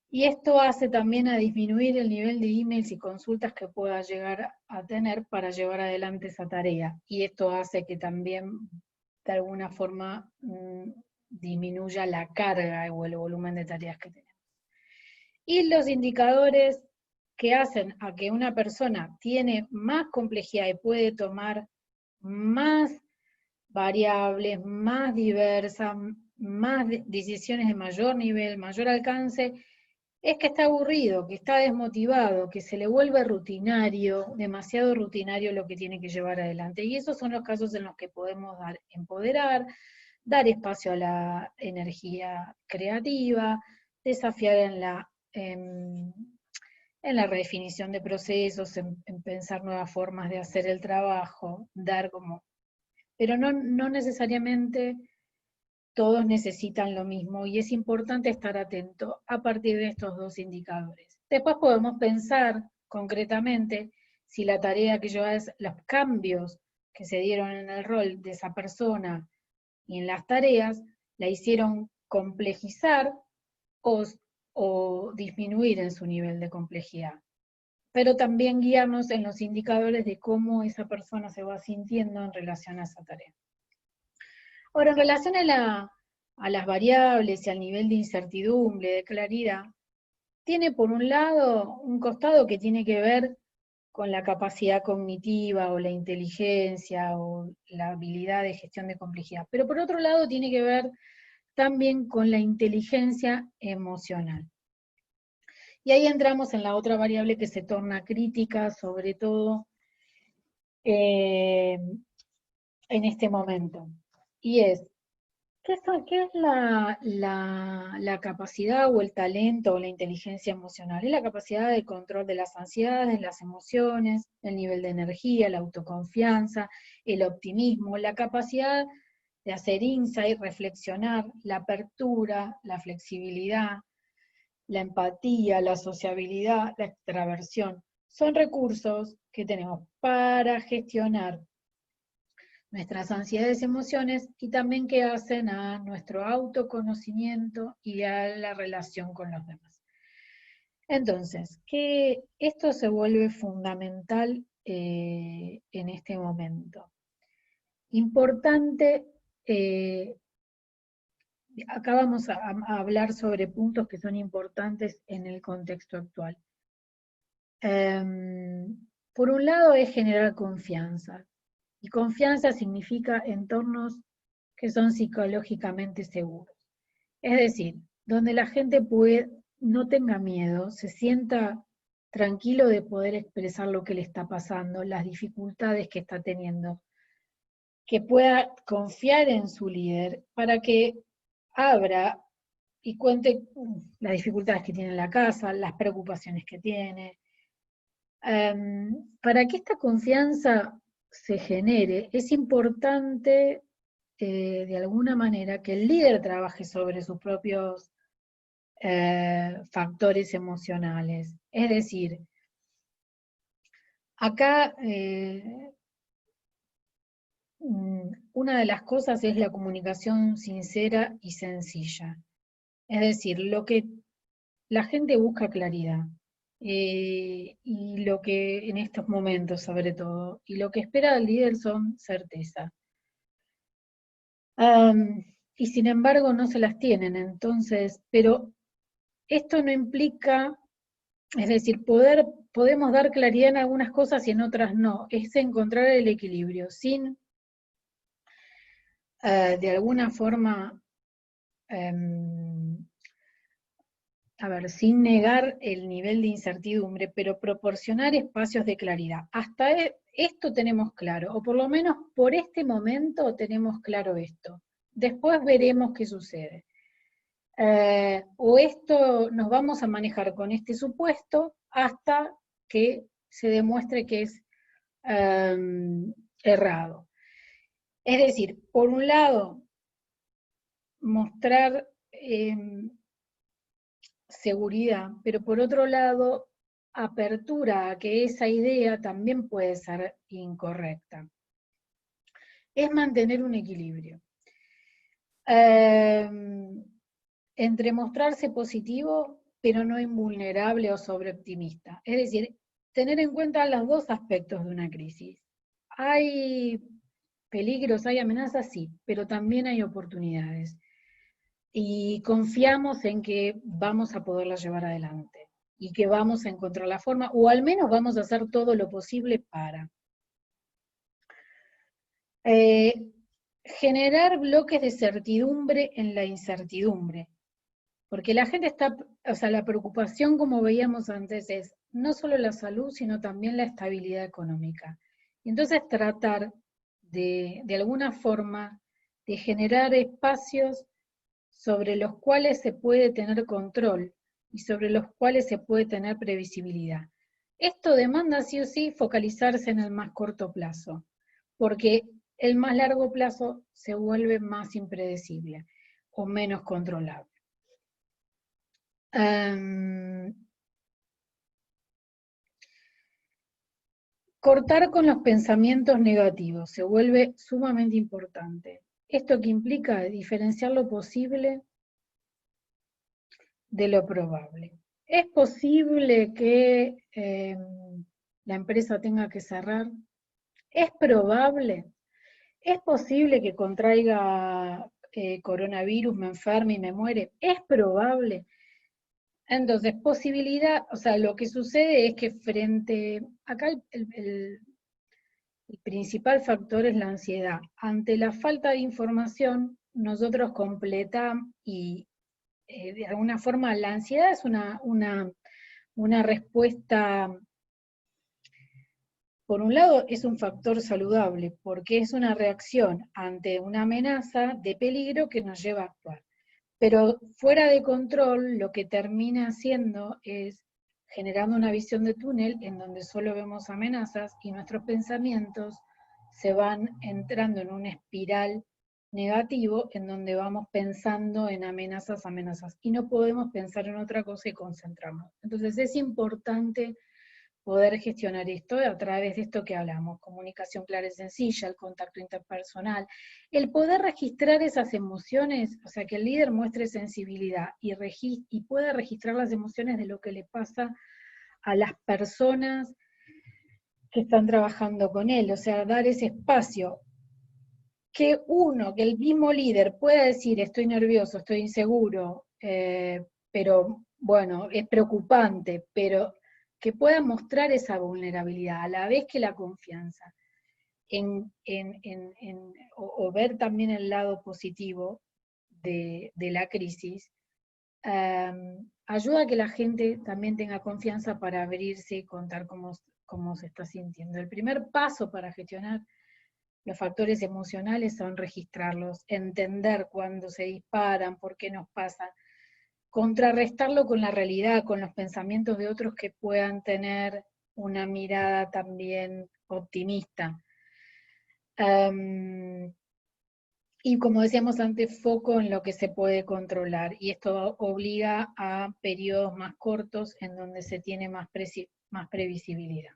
Y esto hace también a disminuir el nivel de emails y consultas que pueda llegar a tener para llevar adelante esa tarea. Y esto hace que también de alguna forma disminuya la carga o el volumen de tareas que tenemos. Y los indicadores que hacen a que una persona tiene más complejidad y puede tomar más variables, más diversas, más decisiones de mayor nivel, mayor alcance, es que está aburrido, que está desmotivado, que se le vuelve rutinario, demasiado rutinario lo que tiene que llevar adelante. Y esos son los casos en los que podemos empoderar, dar espacio a la energía creativa, desafiar en la redefinición de procesos, en pensar nuevas formas de hacer el trabajo, dar como... Pero no necesariamente todos necesitan lo mismo y es importante estar atento a partir de estos dos indicadores. Después podemos pensar concretamente si la tarea que lleva los cambios que se dieron en el rol de esa persona y en las tareas, la hicieron complejizar o disminuir en su nivel de complejidad. Pero también guiarnos en los indicadores de cómo esa persona se va sintiendo en relación a esa tarea. Ahora, en relación a las variables y al nivel de incertidumbre, de claridad, tiene por un lado un costado que tiene que ver con la capacidad cognitiva o la inteligencia o la habilidad de gestión de complejidad, pero por otro lado tiene que ver también con la inteligencia emocional. Y ahí entramos en la otra variable que se torna crítica, sobre todo en este momento, y es, ¿qué es la capacidad o el talento o la inteligencia emocional? Es la capacidad de control de las ansiedades, las emociones, el nivel de energía, la autoconfianza, el optimismo, la capacidad de hacer insight, reflexionar, la apertura, la flexibilidad, la empatía, la sociabilidad, la extraversión. Son recursos que tenemos para gestionar nuestras ansiedades y emociones, y también que hacen a nuestro autoconocimiento y a la relación con los demás. Entonces, que esto se vuelve fundamental en este momento. Importante, acá vamos a hablar sobre puntos que son importantes en el contexto actual. Por un lado es generar confianza. Y confianza significa entornos que son psicológicamente seguros. Es decir, donde la gente no tenga miedo, se sienta tranquilo de poder expresar lo que le está pasando, las dificultades que está teniendo, que pueda confiar en su líder para que abra y cuente las dificultades que tiene en la casa, las preocupaciones que tiene. Para que esta confianza se genere, es importante de alguna manera que el líder trabaje sobre sus propios factores emocionales. Es decir, acá una de las cosas es la comunicación sincera y sencilla. Es decir, lo que la gente busca claridad. Y lo que en estos momentos sobre todo, y lo que espera del líder son certeza. Y sin embargo no se las tienen, entonces, pero esto no implica, es decir, podemos dar claridad en algunas cosas y en otras no, es encontrar el equilibrio, sin de alguna forma sin negar el nivel de incertidumbre, pero proporcionar espacios de claridad. Hasta esto tenemos claro, o por lo menos por este momento tenemos claro esto. Después veremos qué sucede. O esto nos vamos a manejar con este supuesto hasta que se demuestre que es errado. Es decir, por un lado, mostrar seguridad, pero por otro lado, apertura a que esa idea también puede ser incorrecta. Es mantener un equilibrio. Entre mostrarse positivo, pero no invulnerable o sobreoptimista. Es decir, tener en cuenta los dos aspectos de una crisis. Hay peligros, hay amenazas, sí, pero también hay oportunidades. Y confiamos en que vamos a poderlas llevar adelante. y que vamos a encontrar la forma, o al menos vamos a hacer todo lo posible para. Generar bloques de certidumbre en la incertidumbre. Porque la gente está, o sea, la preocupación, como veíamos antes, es no solo la salud, sino también la estabilidad económica. Y entonces tratar de alguna forma, de generar espacios sobre los cuales se puede tener control y sobre los cuales se puede tener previsibilidad. Esto demanda sí o sí focalizarse en el más corto plazo, porque el más largo plazo se vuelve más impredecible o menos controlable. Cortar con los pensamientos negativos se vuelve sumamente importante. Esto que implica diferenciar lo posible de lo probable. ¿Es posible que la empresa tenga que cerrar? ¿Es probable? ¿Es posible que contraiga coronavirus, me enferme y me muere? ¿Es probable? Entonces, posibilidad, o sea, lo que sucede es que acá el principal factor es la ansiedad. Ante la falta de información, nosotros completamos y de alguna forma la ansiedad es una respuesta, por un lado es un factor saludable, porque es una reacción ante una amenaza de peligro que nos lleva a actuar. Pero fuera de control, lo que termina haciendo es generando una visión de túnel en donde solo vemos amenazas y nuestros pensamientos se van entrando en una espiral negativo en donde vamos pensando en amenazas, y no podemos pensar en otra cosa y concentrarnos. Entonces es importante poder gestionar esto a través de esto que hablamos, comunicación clara y sencilla, el contacto interpersonal, el poder registrar esas emociones, o sea, que el líder muestre sensibilidad y pueda registrar las emociones de lo que le pasa a las personas que están trabajando con él, o sea, dar ese espacio. Que el mismo líder pueda decir, estoy nervioso, estoy inseguro, pero bueno, es preocupante, pero que pueda mostrar esa vulnerabilidad, a la vez que la confianza, o ver también el lado positivo de la crisis, ayuda a que la gente también tenga confianza para abrirse y contar cómo se está sintiendo. El primer paso para gestionar los factores emocionales son registrarlos, entender cuándo se disparan, por qué nos pasan, contrarrestarlo con la realidad, con los pensamientos de otros que puedan tener una mirada también optimista. Y como decíamos antes, foco en lo que se puede controlar, y esto obliga a periodos más cortos en donde se tiene más previsibilidad.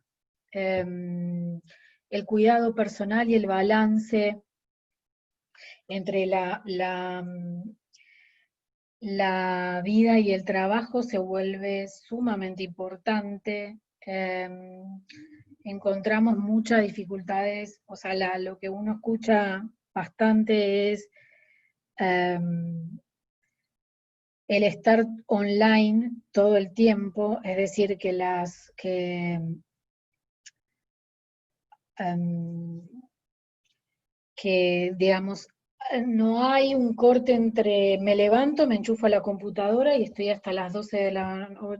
El cuidado personal y el balance entre la vida y el trabajo se vuelve sumamente importante. Encontramos muchas dificultades, o sea, lo que uno escucha bastante es el estar online todo el tiempo, es decir, que digamos, no hay un corte entre me levanto, me enchufo a la computadora y estoy hasta las 12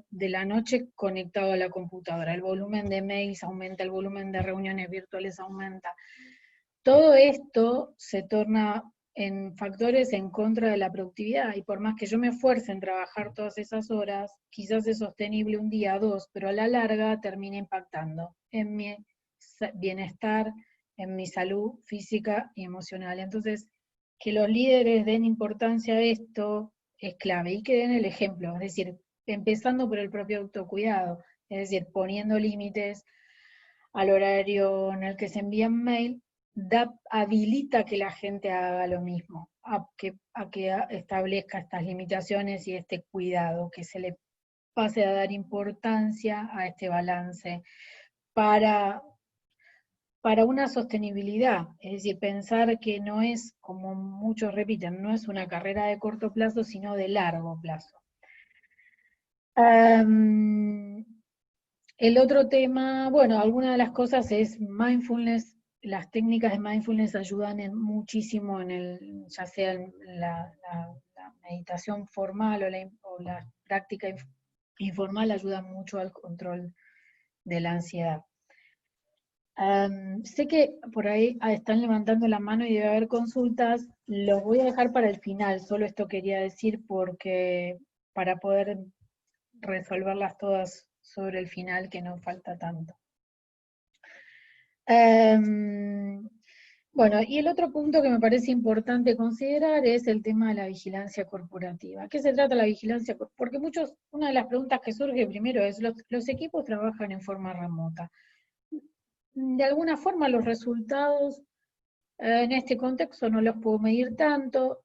de la noche conectado a la computadora. El volumen de mails aumenta, el volumen de reuniones virtuales aumenta. Todo esto se torna en factores en contra de la productividad, y por más que yo me esfuerce en trabajar todas esas horas, quizás es sostenible un día, dos, pero a la larga termina impactando en mi bienestar, en mi salud física y emocional. Entonces, que los líderes den importancia a esto es clave, y que den el ejemplo, es decir, empezando por el propio autocuidado, es decir, poniendo límites al horario en el que se envían mail, habilita que la gente haga lo mismo, a que establezca estas limitaciones y este cuidado, que se le pase a dar importancia a este balance para una sostenibilidad, es decir, pensar que no es, como muchos repiten, no es una carrera de corto plazo, sino de largo plazo. El otro tema, bueno, alguna de las cosas es mindfulness. Las técnicas de mindfulness ayudan muchísimo ya sea en la meditación formal o la práctica informal, ayuda mucho al control de la ansiedad. Sé que por ahí están levantando la mano y debe haber consultas. Los voy a dejar para el final, solo esto quería decir porque para poder resolverlas todas sobre el final, que no falta tanto. Bueno, y el otro punto que me parece importante considerar es el tema de la vigilancia corporativa. ¿Qué se trata la vigilancia? Porque una de las preguntas que surge primero es, los equipos trabajan en forma remota. De alguna forma los resultados en este contexto no los puedo medir tanto.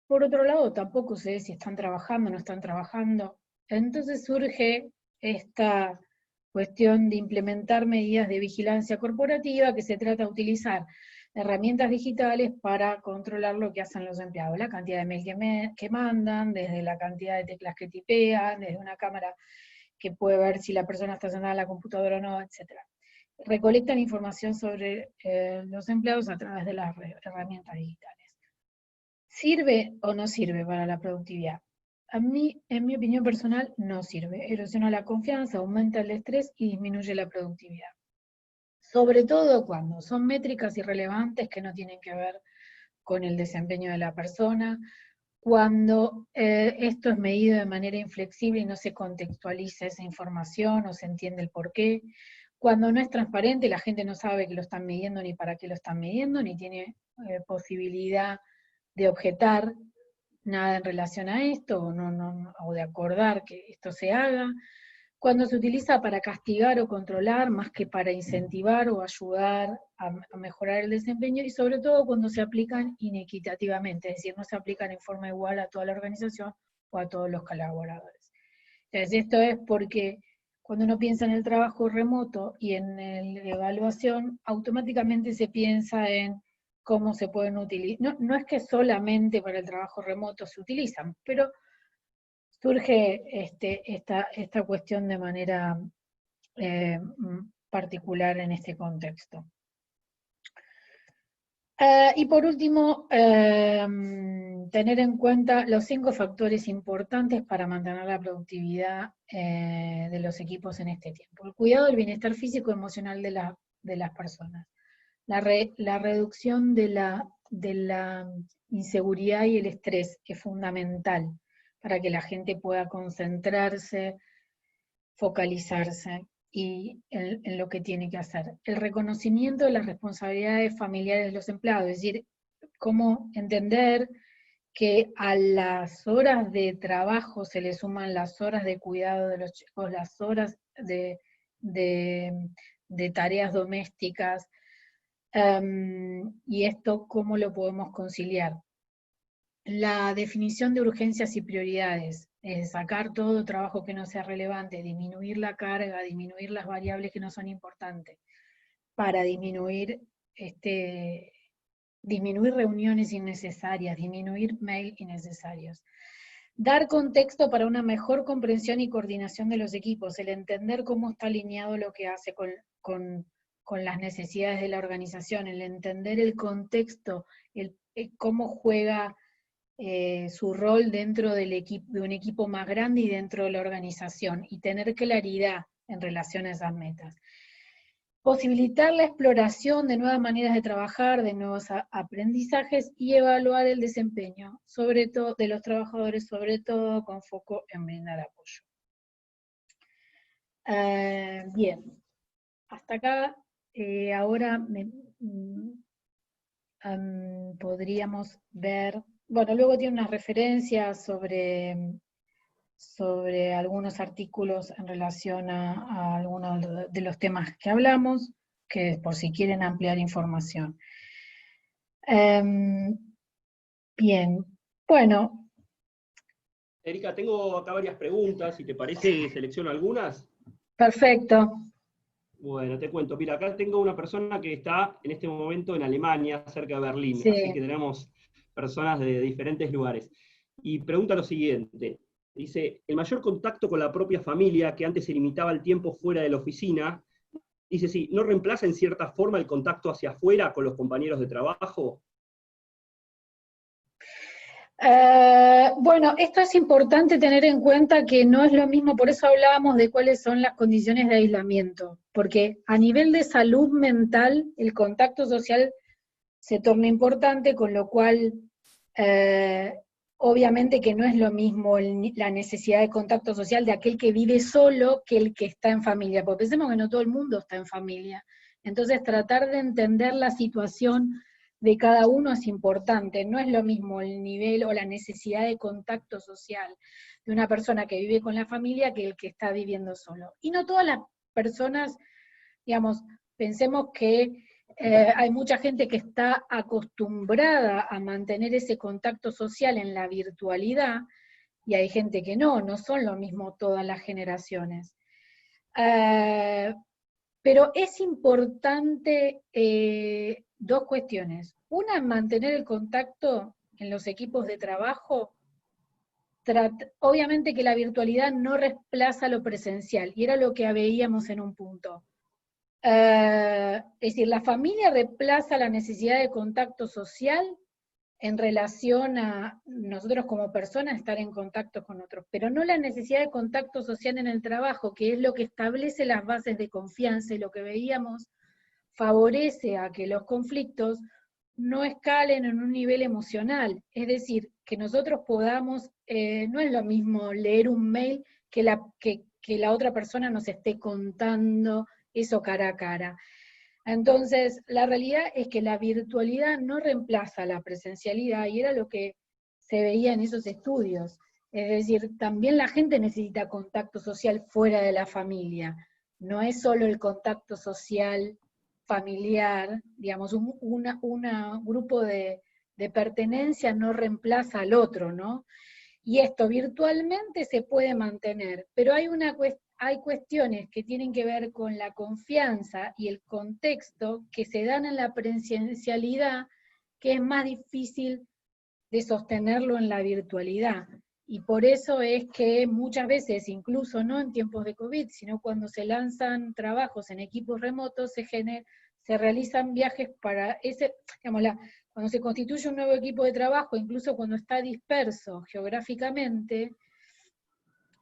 Por otro lado, tampoco sé si están trabajando o no están trabajando. Entonces surge esta cuestión de implementar medidas de vigilancia corporativa, que se trata de utilizar herramientas digitales para controlar lo que hacen los empleados, la cantidad de mail que mandan, desde la cantidad de teclas que tipean, desde una cámara que puede ver si la persona está sentada en la computadora o no, etc. Recolectan información sobre los empleados a través de las herramientas digitales. ¿Sirve o no sirve para la productividad? A mí, en mi opinión personal, no sirve. Erosiona la confianza, aumenta el estrés y disminuye la productividad. Sobre todo cuando son métricas irrelevantes que no tienen que ver con el desempeño de la persona, cuando esto es medido de manera inflexible y no se contextualiza esa información o se entiende el porqué, cuando no es transparente, la gente no sabe que lo están midiendo ni para qué lo están midiendo, ni tiene posibilidad de objetar nada en relación a esto, o de acordar que esto se haga, cuando se utiliza para castigar o controlar más que para incentivar o ayudar a mejorar el desempeño, y sobre todo cuando se aplican inequitativamente, es decir, no se aplican en forma igual a toda la organización o a todos los colaboradores. Entonces, esto es porque cuando uno piensa en el trabajo remoto y en la evaluación, automáticamente se piensa en cómo se pueden utilizar. No es que solamente para el trabajo remoto se utilizan, pero surge esta cuestión de manera particular en este contexto. Y por último, tener en cuenta los 5 factores importantes para mantener la productividad de los equipos en este tiempo. El cuidado del bienestar físico y emocional de las personas. La reducción de la inseguridad y el estrés es fundamental para que la gente pueda concentrarse, focalizarse y en lo que tiene que hacer. El reconocimiento de las responsabilidades familiares de los empleados, es decir, cómo entender que a las horas de trabajo se le suman las horas de cuidado de los chicos, las horas de tareas domésticas, y esto cómo lo podemos conciliar. La definición de urgencias y prioridades, sacar todo trabajo que no sea relevante, disminuir la carga, disminuir las variables que no son importantes, para disminuir reuniones innecesarias, disminuir mail innecesarios. Dar contexto para una mejor comprensión y coordinación de los equipos, el entender cómo está alineado lo que hace con las necesidades de la organización, el entender el contexto, cómo juega su rol dentro de un equipo más grande y dentro de la organización, y tener claridad en relación a esas metas. Posibilitar la exploración de nuevas maneras de trabajar, de nuevos aprendizajes, y evaluar el desempeño, sobre todo de los trabajadores, sobre todo con foco en brindar apoyo. Bien, hasta acá, ahora podríamos ver, bueno, luego tiene unas referencias sobre algunos artículos en relación a algunos de los temas que hablamos, que por si quieren ampliar información. Bien, bueno. Erika, tengo acá varias preguntas, si te parece selecciono algunas. Perfecto. Bueno, te cuento, mira, acá tengo una persona que está en este momento en Alemania, cerca de Berlín, sí. Así que tenemos personas de diferentes lugares. Y pregunta lo siguiente, Dice, el mayor contacto con la propia familia, que antes se limitaba el tiempo fuera de la oficina, dice, sí, ¿no reemplaza en cierta forma el contacto hacia afuera con los compañeros de trabajo? Bueno, esto es importante tener en cuenta que no es lo mismo, por eso hablábamos de cuáles son las condiciones de aislamiento, porque a nivel de salud mental el contacto social se torna importante, con lo cual obviamente que no es lo mismo la necesidad de contacto social de aquel que vive solo que el que está en familia, porque pensemos que no todo el mundo está en familia. Entonces tratar de entender la situación de cada uno es importante, no es lo mismo el nivel o la necesidad de contacto social de una persona que vive con la familia que el que está viviendo solo. Y no todas las personas, digamos, pensemos que hay mucha gente que está acostumbrada a mantener ese contacto social en la virtualidad, y hay gente que no son lo mismo todas las generaciones. Pero es importante dos cuestiones. Una, mantener el contacto en los equipos de trabajo. Obviamente que la virtualidad no reemplaza lo presencial, y era lo que veíamos en un punto. Es decir, la familia reemplaza la necesidad de contacto social en relación a nosotros como personas estar en contacto con otros, pero no la necesidad de contacto social en el trabajo, que es lo que establece las bases de confianza, y lo que veíamos favorece a que los conflictos no escalen en un nivel emocional. Es decir, que nosotros podamos, no es lo mismo leer un mail que la otra persona nos esté contando eso cara a cara. Entonces, la realidad es que la virtualidad no reemplaza la presencialidad, y era lo que se veía en esos estudios. Es decir, también la gente necesita contacto social fuera de la familia. No es solo el contacto social familiar, digamos, un grupo de pertenencia no reemplaza al otro, ¿no? Y esto virtualmente se puede mantener, pero hay cuestiones que tienen que ver con la confianza y el contexto que se dan en la presencialidad, que es más difícil de sostenerlo en la virtualidad. Y por eso es que muchas veces, incluso no en tiempos de COVID, sino cuando se lanzan trabajos en equipos remotos, se realizan viajes para ese, digamos, cuando se constituye un nuevo equipo de trabajo, incluso cuando está disperso geográficamente,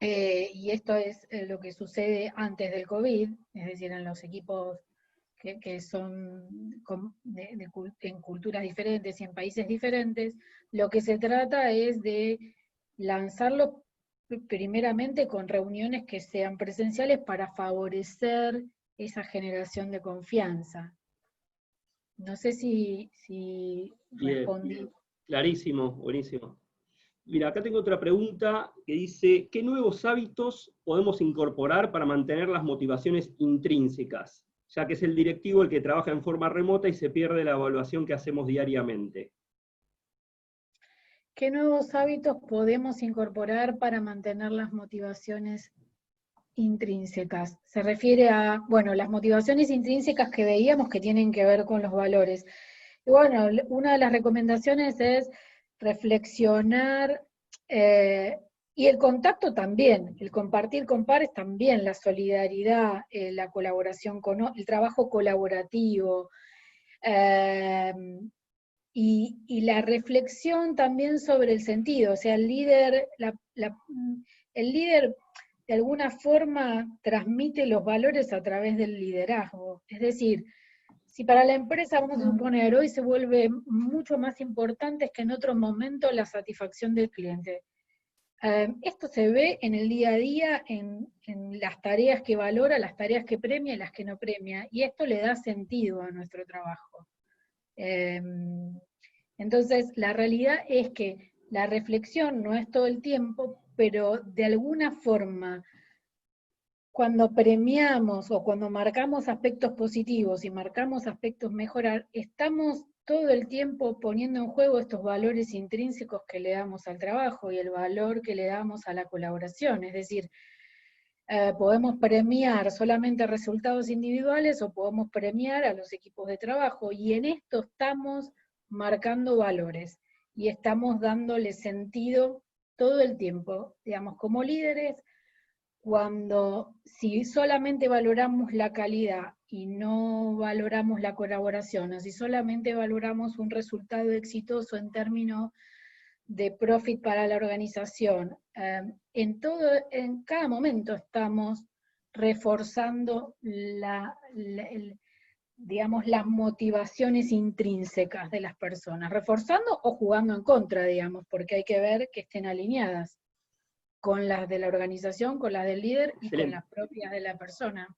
y esto es lo que sucede antes del COVID, es decir, en los equipos que son en culturas diferentes y en países diferentes, lo que se trata es de lanzarlo primeramente con reuniones que sean presenciales para favorecer esa generación de confianza. No sé si respondí. Bien, clarísimo, buenísimo. Mira, acá tengo otra pregunta que dice, ¿qué nuevos hábitos podemos incorporar para mantener las motivaciones intrínsecas? Ya que es el directivo el que trabaja en forma remota y se pierde la evaluación que hacemos diariamente. ¿Qué nuevos hábitos podemos incorporar para mantener las motivaciones intrínsecas? Se refiere a, bueno, las motivaciones intrínsecas que veíamos que tienen que ver con los valores. Y bueno, una de las recomendaciones es reflexionar, y el contacto también, el compartir con pares también, la solidaridad, la colaboración, el trabajo colaborativo, y la reflexión también sobre el sentido. O sea, el líder de alguna forma transmite los valores a través del liderazgo. Es decir, si para la empresa, vamos a suponer, hoy se vuelve mucho más importante que en otros momentos la satisfacción del cliente. Esto se ve en el día a día, en las tareas que valora, las tareas que premia y las que no premia, y esto le da sentido a nuestro trabajo. Entonces, la realidad es que la reflexión no es todo el tiempo, pero de alguna forma, cuando premiamos o cuando marcamos aspectos positivos y marcamos aspectos mejorar, estamos todo el tiempo poniendo en juego estos valores intrínsecos que le damos al trabajo y el valor que le damos a la colaboración. Es decir, podemos premiar solamente resultados individuales o podemos premiar a los equipos de trabajo, y en esto estamos marcando valores y estamos dándole sentido todo el tiempo, digamos, como líderes, si solamente valoramos la calidad y no valoramos la colaboración, o si solamente valoramos un resultado exitoso en términos de profit para la organización, en cada momento estamos reforzando digamos, las motivaciones intrínsecas de las personas, reforzando o jugando en contra, digamos, porque hay que ver que estén alineadas con las de la organización, con las del líder y con las propias de la persona.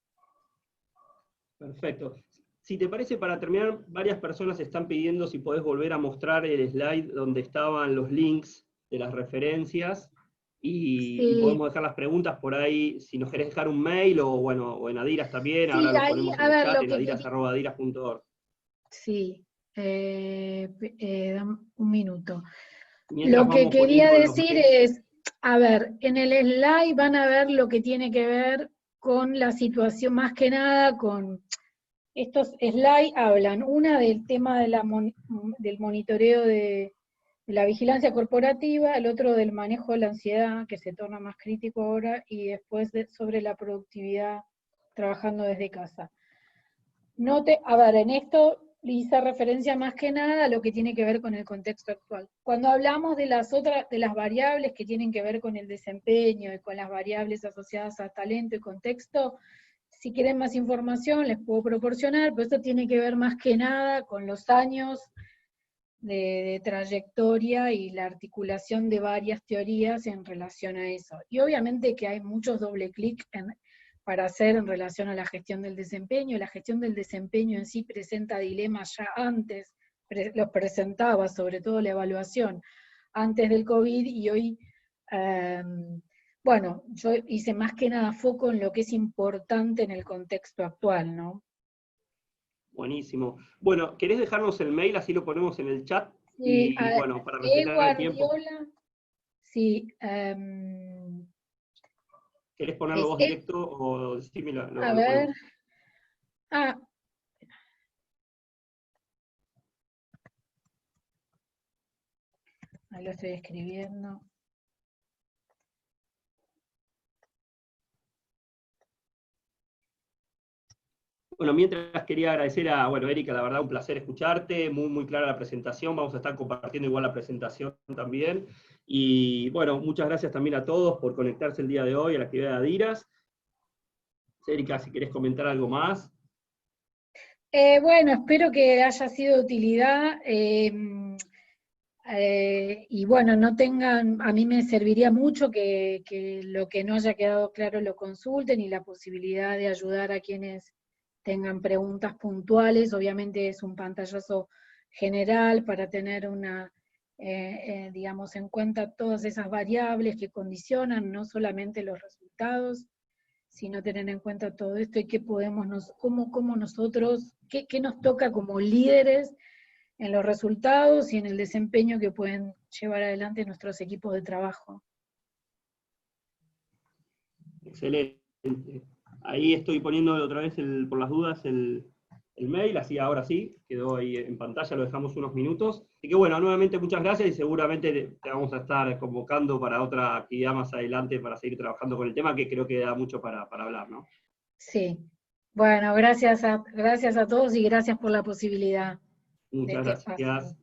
Perfecto. Si te parece, para terminar, varias personas están pidiendo si podés volver a mostrar el slide donde estaban los links de las referencias, y podemos dejar las preguntas por ahí, si nos querés dejar un mail, o bueno, o en Adiras también, Sí, ahora lo ahí, ponemos a en el ver, chat, en adiras@adiras.org. Sí, dame un minuto. Mientras Lo que vamos quería poniendo los decir mails. es, a ver, en el slide van a ver lo que tiene que ver con la situación, más que nada con estos slides hablan, una del tema de del monitoreo de la vigilancia corporativa, el otro del manejo de la ansiedad, que se torna más crítico ahora, y después sobre la productividad trabajando desde casa. A ver, en esto hice referencia más que nada a lo que tiene que ver con el contexto actual. Cuando hablamos de las variables que tienen que ver con el desempeño y con las variables asociadas a talento y contexto, si quieren más información les puedo proporcionar, pero esto tiene que ver más que nada con los años de trayectoria y la articulación de varias teorías en relación a eso. Y obviamente que hay muchos doble clic para hacer en relación a la gestión del desempeño. La gestión del desempeño en sí presenta dilemas ya antes, los presentaba, sobre todo la evaluación, antes del COVID, y hoy, bueno, yo hice más que nada foco en lo que es importante en el contexto actual, ¿no? Buenísimo. Bueno, ¿querés dejarnos el mail? Así lo ponemos en el chat. Sí, Y bueno, para respetar el tiempo. Sí, ¿Querés ponerlo vos directo o decímelo? A ver. Ahí lo estoy escribiendo. Bueno, mientras quería agradecer a, bueno, Erika, la verdad un placer escucharte, muy, muy clara la presentación, vamos a estar compartiendo igual la presentación también. Y bueno, muchas gracias también a todos por conectarse el día de hoy a la actividad de Adiras. Erika, si querés comentar algo más. Bueno, espero que haya sido de utilidad, y bueno, a mí me serviría mucho que lo que no haya quedado claro lo consulten, y la posibilidad de ayudar a quienes tengan preguntas puntuales. Obviamente es un pantallazo general para tener digamos, en cuenta todas esas variables que condicionan no solamente los resultados, sino tener en cuenta todo esto y qué podemos, cómo nosotros, qué nos toca como líderes en los resultados y en el desempeño que pueden llevar adelante nuestros equipos de trabajo. Excelente. Ahí estoy poniendo otra vez, por las dudas, el mail, así ahora sí, quedó ahí en pantalla, lo dejamos unos minutos. Así que bueno, nuevamente muchas gracias, y seguramente te vamos a estar convocando para otra actividad más adelante para seguir trabajando con el tema, que creo que da mucho para hablar, ¿no? Sí. Bueno, gracias a todos y gracias por la posibilidad de Muchas este espacio. gracias.